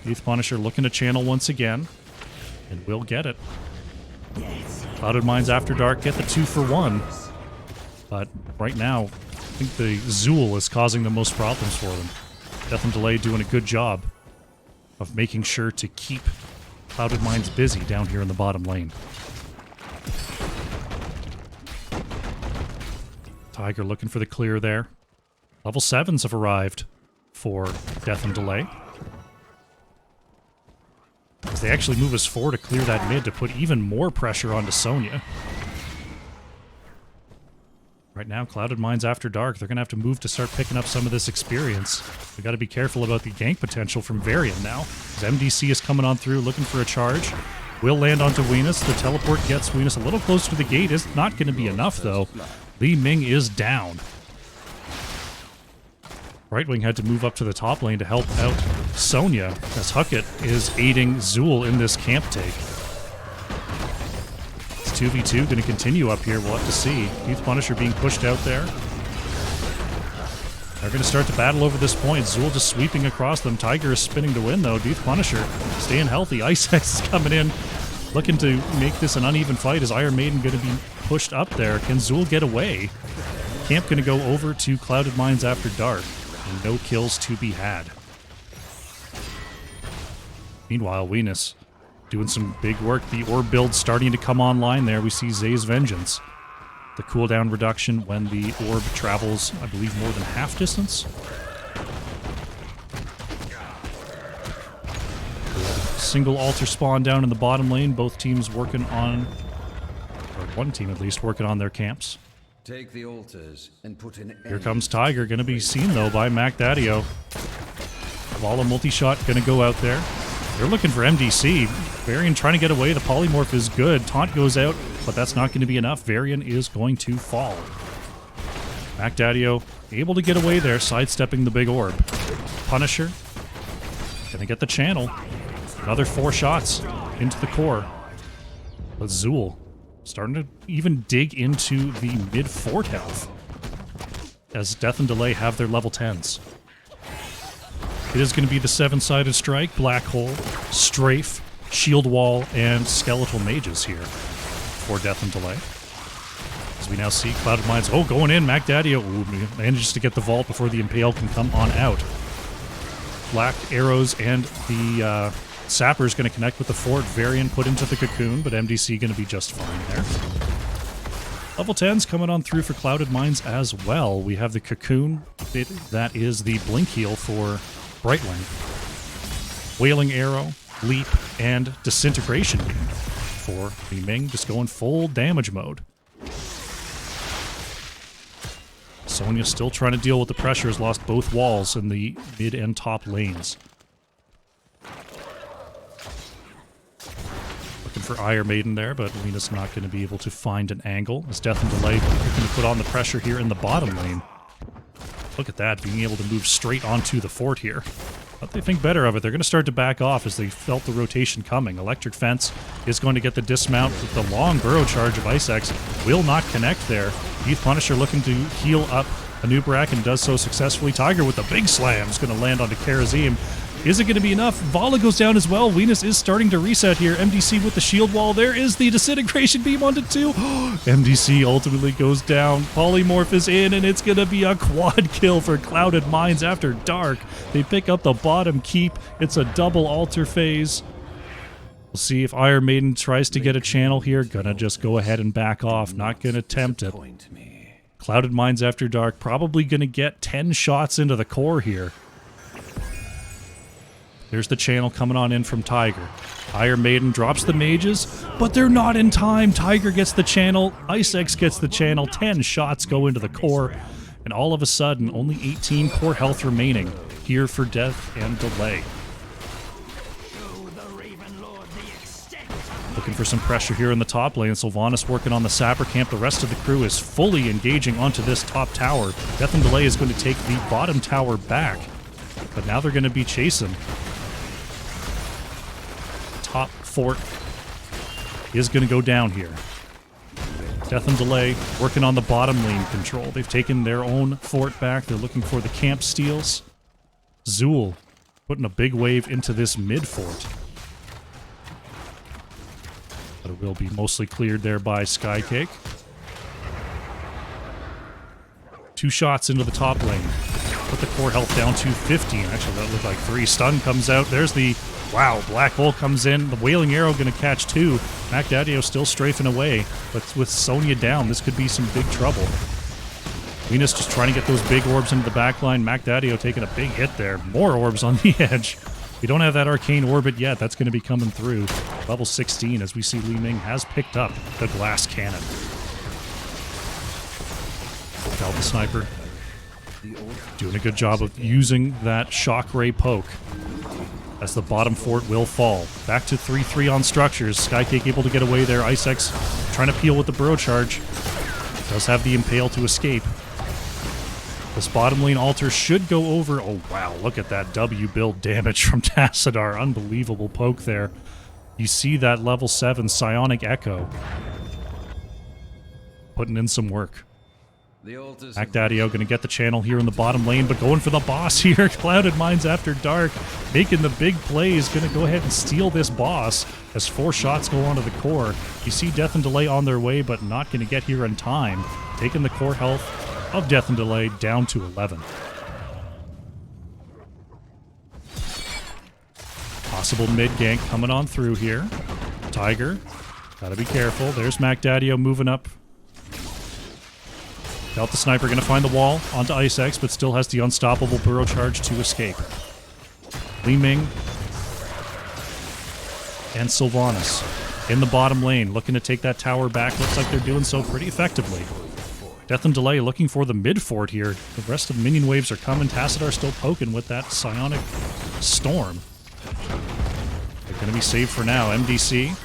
Youth Punisher looking to channel once again, and will get it. Clouded Minds After Dark get the 2-for-1, but right now, I think the Zool is causing the most problems for them. Death and Delay doing a good job of making sure to keep Clouded Minds busy down here in the bottom lane. Tiger looking for the clear there. Level 7s have arrived for Death and Delay. As they actually move us forward to clear that mid to put even more pressure onto Sonya. Right now, Clouded Minds After Dark, they're going to have to move to start picking up some of this experience. We got to be careful about the gank potential from Varian now. As MDC is coming on through, looking for a charge. Will land onto Venus. The teleport gets Venus a little close to the gate. Is not going to be enough, though. Li Ming is down. Right Wing had to move up to the top lane to help out Sonya, as Huckett is aiding Zool in this camp take. 2v2 going to continue up here. We'll have to see. Youth Punisher being pushed out there. They're going to start to battle over this point. Zool just sweeping across them. Tiger is spinning to win, though. Youth Punisher staying healthy. Icex is coming in, looking to make this an uneven fight. Is Iron Maiden going to be pushed up there? Can Zool get away? Camp going to go over to Clouded Minds After Dark. And no kills to be had. Meanwhile, Venus doing some big work. The orb build starting to come online there. We see Zay's Vengeance. The cooldown reduction when the orb travels, I believe, more than half distance. Single altar spawn down in the bottom lane. Both teams working on, or one team at least, working on their camps. Take the altars and put an Here comes Tiger. Going to be seen, though, by Mac Daddio. Vala multi-shot going to go out there. They're looking for MDC. Varian trying to get away. The polymorph is good. Taunt goes out, but that's not going to be enough. Varian is going to fall. Mac Daddio able to get away there, sidestepping the big orb. Punisher going to get the channel. Another 4 shots into the core. But Zool starting to even dig into the mid-fort health as Death and Delay have their level 10s. It is going to be the 7-sided strike, Black Hole, Strafe, Shield Wall, and Skeletal Mages here for Death and Delay. As we now see Clouded Minds, going in, Mac Daddio manages to get the vault before the Impale can come on out. Black Arrows and the Sapper is going to connect with the fort. Varian put into the cocoon, but MDC going to be just fine there. Level 10's coming on through for Clouded Minds as well. We have the cocoon. That is the blink heal for Brightwing. Wailing Arrow, Leap, and Disintegration Beam for Li Ming, just going full damage mode. Sonya still trying to deal with the pressure, has lost both walls in the mid and top lanes. Looking for Iron Maiden there, but Lena's not going to be able to find an angle. As Death and Delay looking to put on the pressure here in the bottom lane. Look at that, being able to move straight onto the fort here. But they think better of it. They're going to start to back off as they felt the rotation coming. Electric Fence is going to get the dismount with the long Burrow Charge of Icex. Will not connect there. Youth Punisher looking to heal up Anubarak and does so successfully. Tiger with the big slam is going to land onto Karazim. Is it going to be enough? Vala goes down as well. Venus is starting to reset here. MDC with the shield wall. There is the disintegration beam onto 2. MDC ultimately goes down. Polymorph is in, and it's going to be a quad kill for Clouded Minds After Dark. They pick up the bottom keep. It's a double altar phase. We'll see if Iron Maiden tries to get a channel here. Gonna just go ahead and back off. Not gonna attempt it. Clouded Minds After Dark probably gonna get 10 shots into the core here. There's the channel coming on in from Tiger. Iron Maiden drops the mages, but they're not in time. Tiger gets the channel. Icex gets the channel. 10 shots go into the core. And all of a sudden, only 18 core health remaining here for Death and Delay. Looking for some pressure here in the top lane. Sylvanas working on the Sapper camp. The rest of the crew is fully engaging onto this top tower. Death and Delay is going to take the bottom tower back. But now they're going to be chasing. Top fort is going to go down here. Death and Delay working on the bottom lane control. They've taken their own fort back. They're looking for the camp steals. Zool putting a big wave into this mid fort. But it will be mostly cleared there by Skycake. 2 shots into the top lane. Put the core health down to 15. Actually, that looked like 3. Stun comes out. There's the... Wow, Black Hole comes in. The Wailing Arrow going to catch 2. Mac Daddio still strafing away. But with Sonya down, this could be some big trouble. Venus just trying to get those big orbs into the backline. Mac Daddio taking a big hit there. More orbs on the edge. We don't have that Arcane Orbit yet. That's going to be coming through. Level 16, as we see Li Ming has picked up the Glass Cannon. Delta Sniper doing a good job of using that Shock Ray poke as the bottom fort will fall. Back to 3-3 on structures. Skycake able to get away there. Icex trying to peel with the Burrow Charge. Does have the Impale to escape. This bottom lane altar should go over. Oh, wow. Look at that W build damage from Tassadar. Unbelievable poke there. You see that level 7 Psionic Echo. Putting in some work. Mac Daddio going to get the channel here in the bottom lane, but going for the boss here. Clouded Minds After Dark making the big play is going to go ahead and steal this boss as 4 shots go onto the core. You see Death and Delay on their way, but not going to get here in time. Taking the core health of Death and Delay down to 11. Possible mid gank coming on through here. Tiger, gotta be careful. There's Mac Daddio moving up. Delta Sniper gonna find the wall onto Icex, but still has the unstoppable Burrow Charge to escape. Li Ming and Sylvanas in the bottom lane, looking to take that tower back. Looks like they're doing so pretty effectively. Death and Delay looking for the mid fort here. The rest of the minion waves are coming. Tassadar still poking with that Psionic Storm. They're going to be saved for now. MDC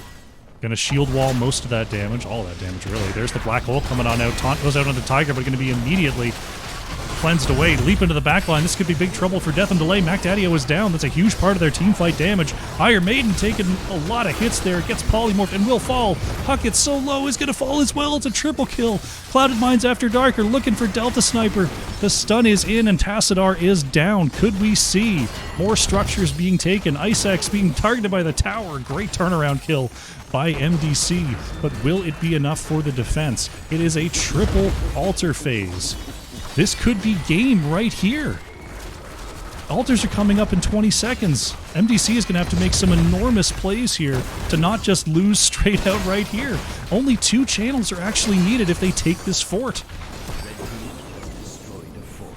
going to shield wall most of that damage. All that damage, really. There's the Black Hole coming on out. Taunt goes out on the Tiger, but going to be immediately cleansed away. Leap into the backline. This could be big trouble for Death and Delay. Mac Daddio is down. That's a huge part of their team fight damage. Iron Maiden taking a lot of hits there. Gets polymorphed and will fall. Huck, it's so low, is going to fall as well. It's a triple kill. Clouded Minds After Dark are looking for Delta Sniper. The stun is in and Tassadar is down. Could we see more structures being taken? Icex being targeted by the tower. Great turnaround kill by MDC. But will it be enough for the defense? It is a triple altar phase. This could be game right here. Altars are coming up in 20 seconds. MDC is going to have to make some enormous plays here to not just lose straight out right here. Only 2 channels are actually needed if they take this fort.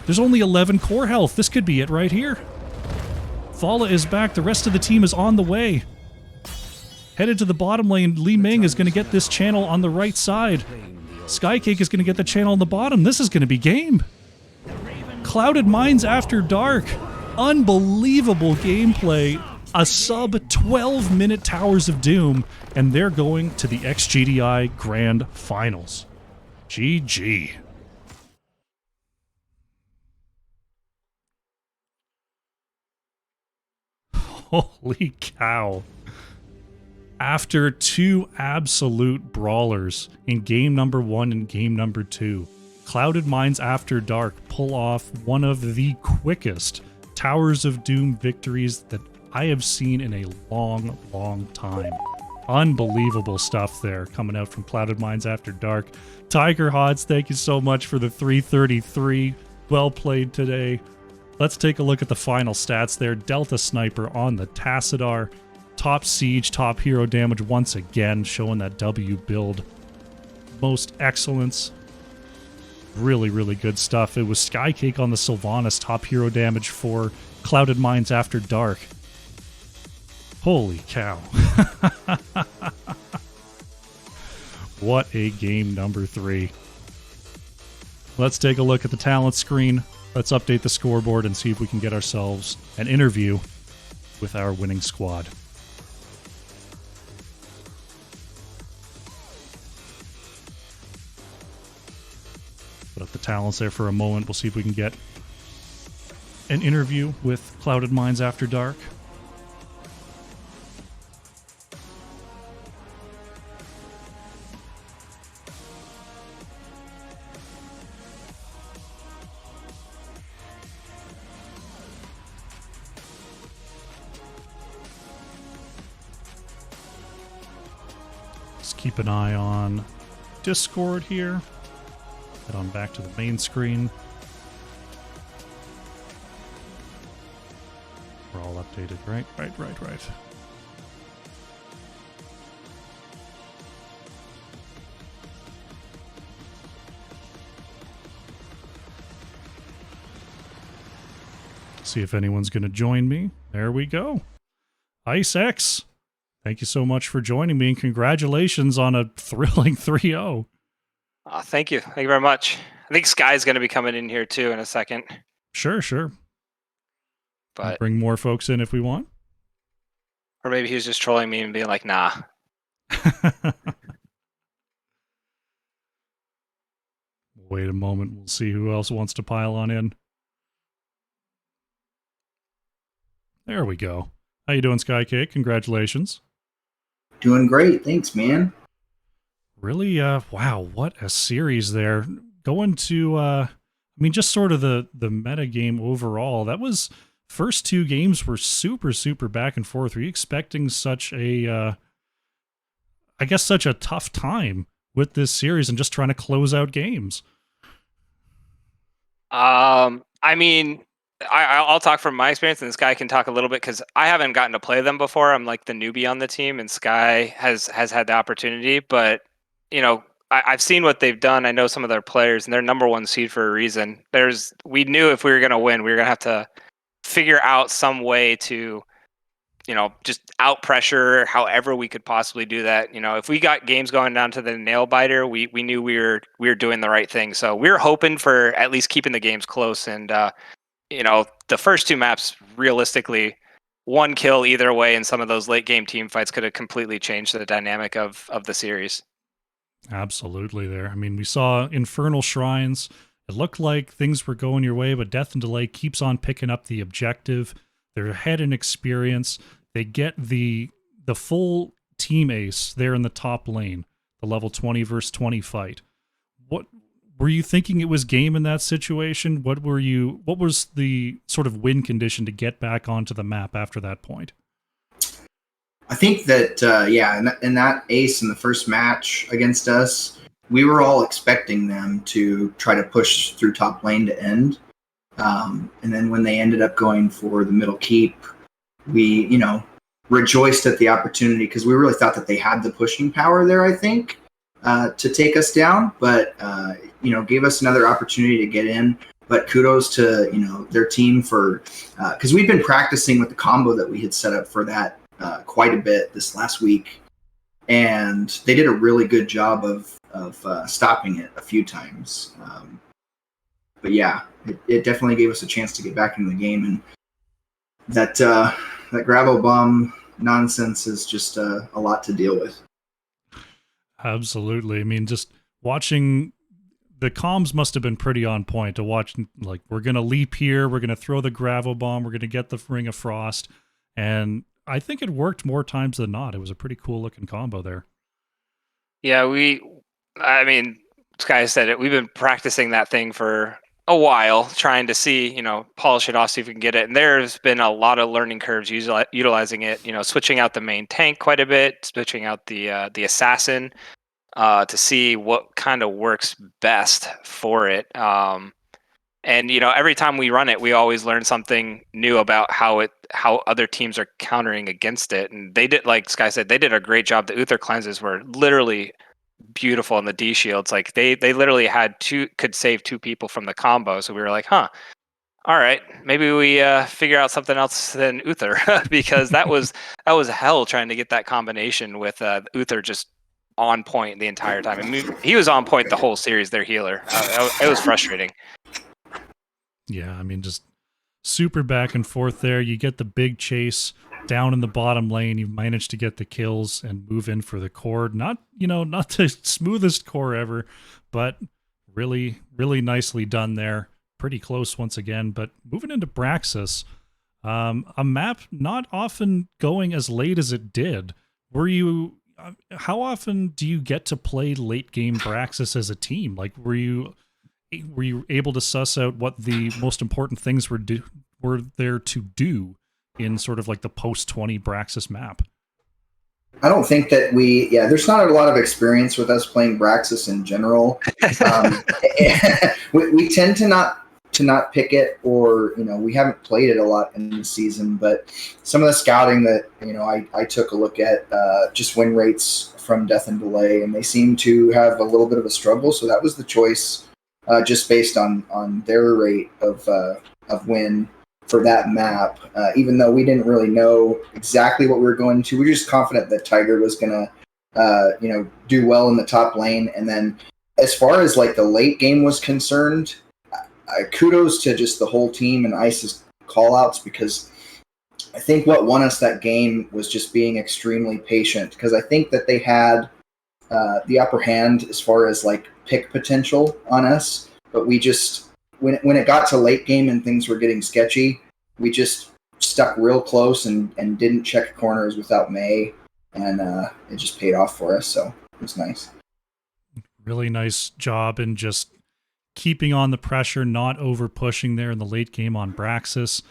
There's only 11 core health. This could be it right here. Vala is back. The rest of the team is on the way. Headed to the bottom lane. Li Ming is going to get this channel on the right side. Skycake is going to get the channel on the bottom. This is going to be game. Clouded Minds After Dark. Unbelievable gameplay. A sub 12-minute Towers of Doom. And they're going to the XGDI Grand Finals. GG. Holy cow. After 2 absolute brawlers in game number 1 and game number 2, Clouded Minds After Dark pull off one of the quickest Towers of Doom victories that I have seen in a long, long time. Unbelievable stuff there coming out from Clouded Minds After Dark. Tiger Hods, thank you so much for the 333. Well played today. Let's take a look at the final stats there. Delta Sniper on the Tassadar. Top Siege, top hero damage once again, showing that W build. Most excellence. Really, really good stuff. It was Skycake on the Sylvanas, top hero damage for Clouded Minds After Dark. Holy cow. What a game number 3. Let's take a look at the talent screen. Let's update the scoreboard and see if we can get ourselves an interview with our winning squad. Put up the talents there for a moment. We'll see if we can get an interview with Clouded Minds After Dark. Keep an eye on Discord here. Head on back to the main screen. We're all updated, right? Right. See if anyone's going to join me. There we go. IceX. Thank you so much for joining me, and congratulations on a thrilling 3-0. Thank you. Thank you very much. I think Sky's going to be coming in here too in a second. Sure. But bring more folks in if we want. Or maybe he was just trolling me and being like, nah. Wait a moment. We'll see who else wants to pile on in. There we go. How you doing, Skycake? Congratulations. Doing great. Thanks, man. Really, wow, what a series there. Going to, just sort of the meta game overall. That was, first 2 games were super, super back and forth. Were you expecting such a, such a tough time with this series and just trying to close out games? I'll talk from my experience, and Sky can talk a little bit because I haven't gotten to play them before. I'm like the newbie on the team, and Sky has had the opportunity. But I've seen what they've done. I know some of their players, and they're #1 seed for a reason. We knew if we were going to win, we were going to have to figure out some way to, just out pressure however we could possibly do that. If we got games going down to the nail biter, we knew we were doing the right thing. So we were hoping for at least keeping the games close, and the first 2 maps, realistically, 1 kill either way in some of those late game team fights could have completely changed the dynamic of the series. Absolutely there. We saw Infernal Shrines. It looked like things were going your way, but Death and Delay keeps on picking up the objective. They're ahead in experience. They get the full team ace there in the top lane, the level 20 versus 20 fight. What were you thinking it was game in that situation? What was the sort of win condition to get back onto the map after that point? I think that, in that ace in the first match against us, we were all expecting them to try to push through top lane to end. And then when they ended up going for the middle keep, we, rejoiced at the opportunity because we really thought that they had the pushing power there, I think, to take us down. But, gave us another opportunity to get in. But kudos to, their team for, because we've been practicing with the combo that we had set up for that quite a bit this last week. And they did a really good job of stopping it a few times. But yeah, it definitely gave us a chance to get back into the game. And that gravel bomb nonsense is just a lot to deal with. Absolutely. Just watching the comms must have been pretty on point to watch, like, we're going to leap here, we're going to throw the gravel bomb, we're going to get the Ring of Frost. And I think it worked more times than not. It was a pretty cool looking combo there. Yeah, Sky said it. We've been practicing that thing for a while trying to see, polish it off, see if we can get it. And there's been a lot of learning curves utilizing it, switching out the main tank quite a bit, switching out the assassin to see what kind of works best for it. And every time we run it, we always learn something new about how other teams are countering against it. And they did, like Sky said, they did a great job. The Uther cleanses were literally beautiful in the D shields. Like they literally could save 2 people from the combo. So we were like, huh, all right, maybe we figure out something else than Uther because that was hell trying to get that combination with Uther just on point the entire time. I mean, he was on point the whole series. Their healer, it was frustrating. Yeah, I mean, just super back and forth there. You get the big chase down in the bottom lane. You manage to get the kills and move in for the core. Not the smoothest core ever, but really, really nicely done there. Pretty close once again. But moving into Braxis, a map not often going as late as it did. How often do you get to play late game Braxis as a team? Like, were you able to suss out what the most important things were there to do in sort of like the post 20 Braxis map? I don't think that there's not a lot of experience with us playing Braxis in general. We tend to not pick it, or we haven't played it a lot in the season, but some of the scouting that I took a look at, just win rates from Death and Delay, and they seem to have a little bit of a struggle, so that was the choice. Just based on their rate of win for that map, even though we didn't really know exactly what we were going to. We were just confident that Tiger was going to, do well in the top lane. And then as far as like the late game was concerned, kudos to just the whole team and Ice's call-outs, because I think what won us that game was just being extremely patient, because I think that they had the upper hand as far as like pick potential on us, but we just when it got to late game and things were getting sketchy, we just stuck real close and didn't check corners without May, and it just paid off for us, so it was nice. Really nice job in just keeping on the pressure, not over pushing there in the late game on Braxis.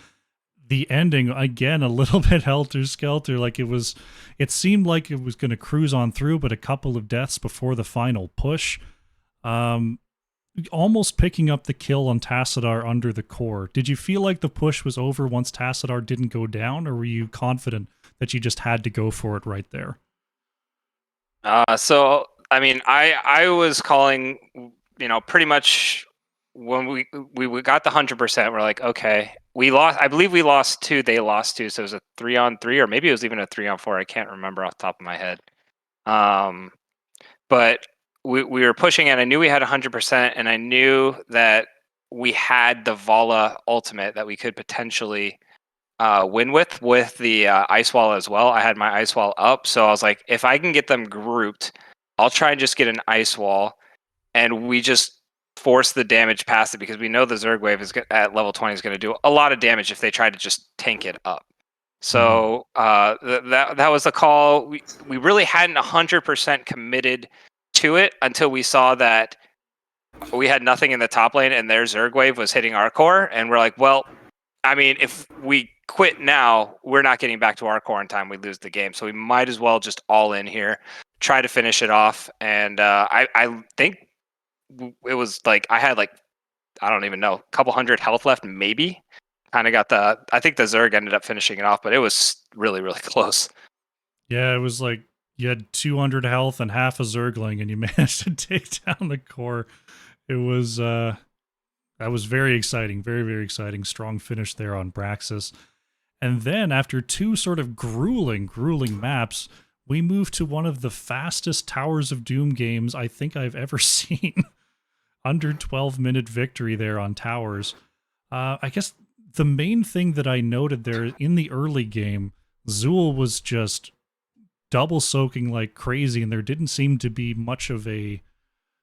The ending, again, a little bit helter-skelter. Like it seemed like it was going to cruise on through, but a couple of deaths before the final push. Almost picking up the kill on Tassadar under the core. Did you feel like the push was over once Tassadar didn't go down, or were you confident that you just had to go for it right there? So, I mean, I was calling, pretty much when we got the 100%, we're like, okay, we lost. I believe we lost 2. They lost 2. So it was a 3-on-3, or maybe it was even a 3-on-4. I can't remember off the top of my head. But we were pushing it. I knew we had 100%, and I knew that we had the Vala ultimate that we could potentially win with the ice wall as well. I had my ice wall up, so I was like, if I can get them grouped, I'll try and just get an ice wall, and we just force the damage past it, because we know the Zerg wave at level 20 is going to do a lot of damage if they try to just tank it up. So that was the call. We really hadn't 100% committed to it until we saw that we had nothing in the top lane and their Zerg wave was hitting our core, and we're like, well, I mean, if we quit now, we're not getting back to our core in time. We lose the game, so we might as well just all in here, try to finish it off. And I think it was like I had like, I don't even know, a couple hundred health left, maybe. Kind of got I think the Zerg ended up finishing it off, but it was really, really close. Yeah, it was like you had 200 health and half a Zergling, and you managed to take down the core. It was that was very exciting, very, very exciting. Strong finish there on Braxis. And then after 2 sort of grueling maps, we moved to one of the fastest Towers of Doom games I think I've ever seen. Under 12-minute victory there on Towers. I guess the main thing that I noted there in the early game, Zool was just double soaking like crazy, and there didn't seem to be much of a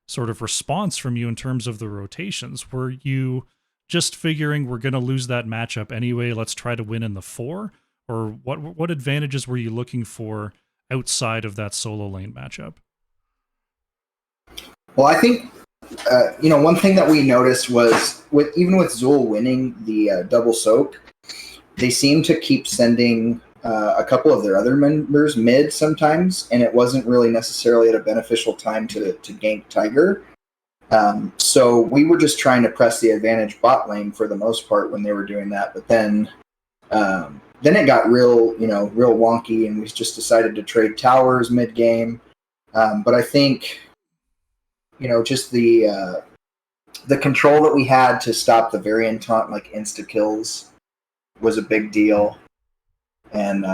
sort of response from you in terms of the rotations. Were you just figuring we're going to lose that matchup anyway, let's try to win in the 4? Or what advantages were you looking for outside of that solo lane matchup? Well, I think one thing that we noticed was even with Zool winning the double soak, they seem to keep sending a couple of their other members mid sometimes, and it wasn't really necessarily at a beneficial time to gank Tiger. So we were just trying to press the advantage bot lane for the most part when they were doing that, but then it got real wonky, and we just decided to trade towers mid game. But I think just the control that we had to stop the variant taunt, like insta kills, was a big deal. And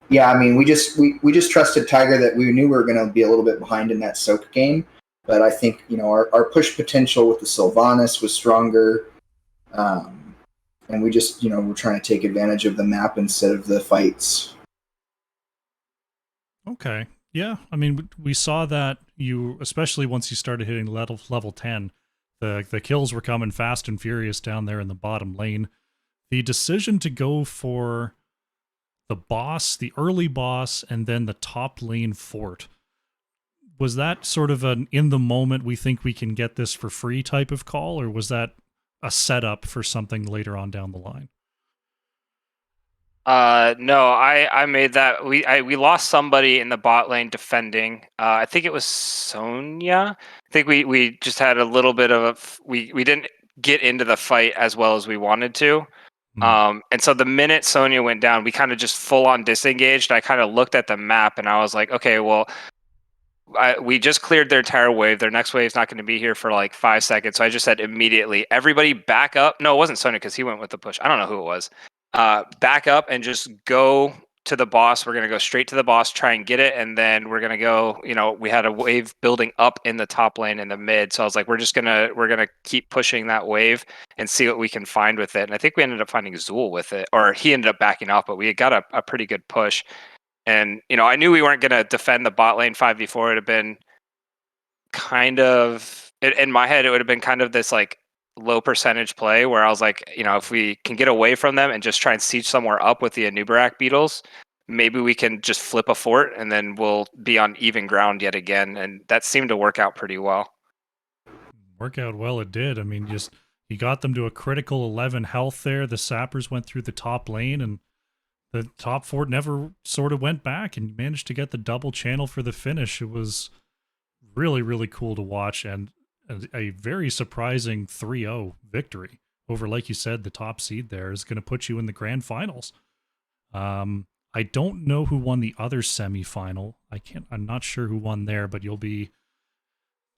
we just trusted Tiger that we knew we were going to be a little bit behind in that soak game. But I think our push potential with the Sylvanas was stronger, and we just we're trying to take advantage of the map instead of the fights. Okay. Yeah, I mean, we saw that especially once you started hitting level 10, the kills were coming fast and furious down there in the bottom lane. The decision to go for the boss, the early boss, and then the top lane fort, was that sort of an in the moment, we think we can get this for free type of call, or was that a setup for something later on down the line? No, I made that. We lost somebody in the bot lane defending. I think it was Sonya. I think we just had a little bit of we didn't get into the fight as well as we wanted to. And so the minute Sonya went down, we kind of just full on disengaged. I kind of looked at the map and I was like, okay, well, we just cleared their entire wave. Their next wave's not going to be here for like 5 seconds. So I just said immediately, everybody back up. No, it wasn't Sonya because he went with the push. I don't know who it was. Back up and just go to the boss. We're going to go straight to the boss, try and get it. And then we're going to go, we had a wave building up in the top lane in the mid. So I was like, we're going to keep pushing that wave and see what we can find with it. And I think we ended up finding Zool with it, or he ended up backing off, but we got a pretty good push. And, I knew we weren't going to defend the bot lane 5v4. It would have been kind of, in my head, it would have been kind of this like low percentage play where I was like, if we can get away from them and just try and siege somewhere up with the Anubarak beetles, maybe we can just flip a fort and then we'll be on even ground yet again. And that seemed to work out pretty well. Work out well, it did. I mean, you got them to a critical 11 health there. The sappers went through the top lane, and the top fort never sort of went back, and you managed to get the double channel for the finish. It was really, really cool to watch, and a very surprising 3-0 victory over, like you said, the top seed there is going to put you in the grand finals. I don't know who won the other semifinal. I'm not sure who won there, but do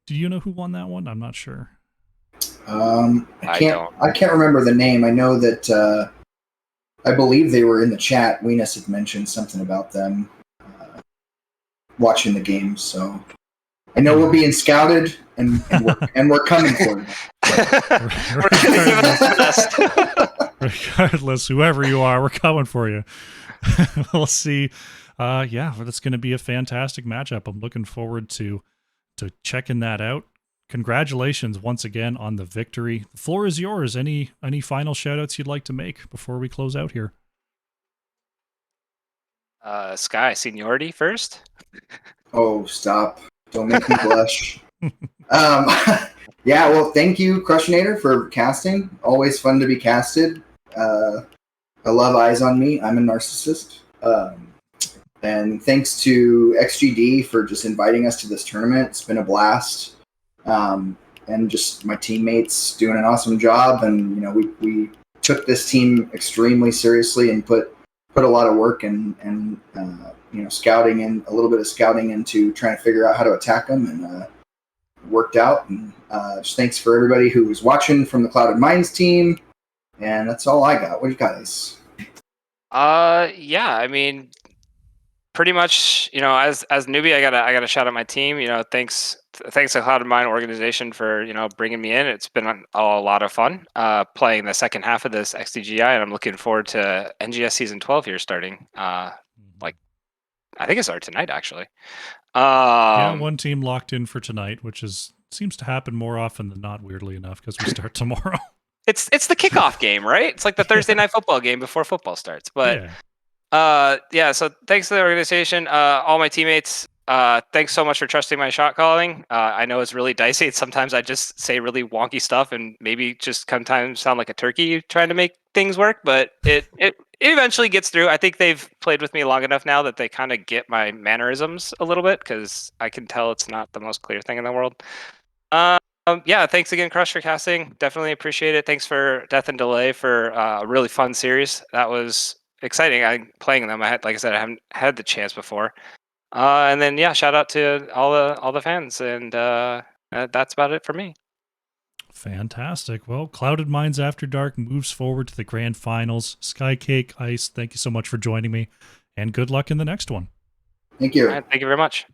you know who won that one? I'm not sure. I can't remember the name. I know that I believe they were in the chat. Weenus had mentioned something about them watching the game, so I know we're being scouted, and we're coming for you. We're going to give it our best. Regardless, whoever you are, we're coming for you. We'll see. It's going to be a fantastic matchup. I'm looking forward to checking that out. Congratulations once again on the victory. The floor is yours. Any final shout-outs you'd like to make before we close out here? Sky, seniority first? Oh, stop. Don't make me blush. Well, thank you, Crushinator, for casting. Always fun to be casted. I love Eyes on Me. I'm a narcissist. And thanks to XGD for just inviting us to this tournament. It's been a blast. And just my teammates doing an awesome job. And, we took this team extremely seriously and put a lot of work and scouting and a little bit of scouting into trying to figure out how to attack them, and worked out. And just thanks for everybody who was watching from the Clouded Minds team. And that's all I got. What do you guys? I mean, pretty much, as newbie, I gotta shout out my team. Thanks to Clouded Mind organization for bringing me in. It's been a lot of fun playing the second half of this XDGI, and I'm looking forward to NGS season 12 here starting. I think it started tonight actually. One team locked in for tonight, which seems to happen more often than not, weirdly enough, because we start tomorrow. It's the kickoff game, right? It's like the Thursday night football game before football starts. But so thanks to the organization, all my teammates, Thanks so much for trusting my shot calling. I know it's really dicey. Sometimes I just say really wonky stuff and maybe just sometimes sound like a turkey trying to make things work, but it eventually gets through. I think they've played with me long enough now that they kind of get my mannerisms a little bit because I can tell it's not the most clear thing in the world. Yeah, thanks again, Crush, for casting. Definitely appreciate it. Thanks for Death and Delay for a really fun series. That was exciting. I playing them. Like I said, I haven't had the chance before. And then yeah, shout out to all the fans, and that's about it for me. Fantastic. Well, Clouded Minds After Dark moves forward to the grand finals. Skycake, Ice, thank you so much for joining me, and good luck in the next one. Thank you. All right, thank you very much.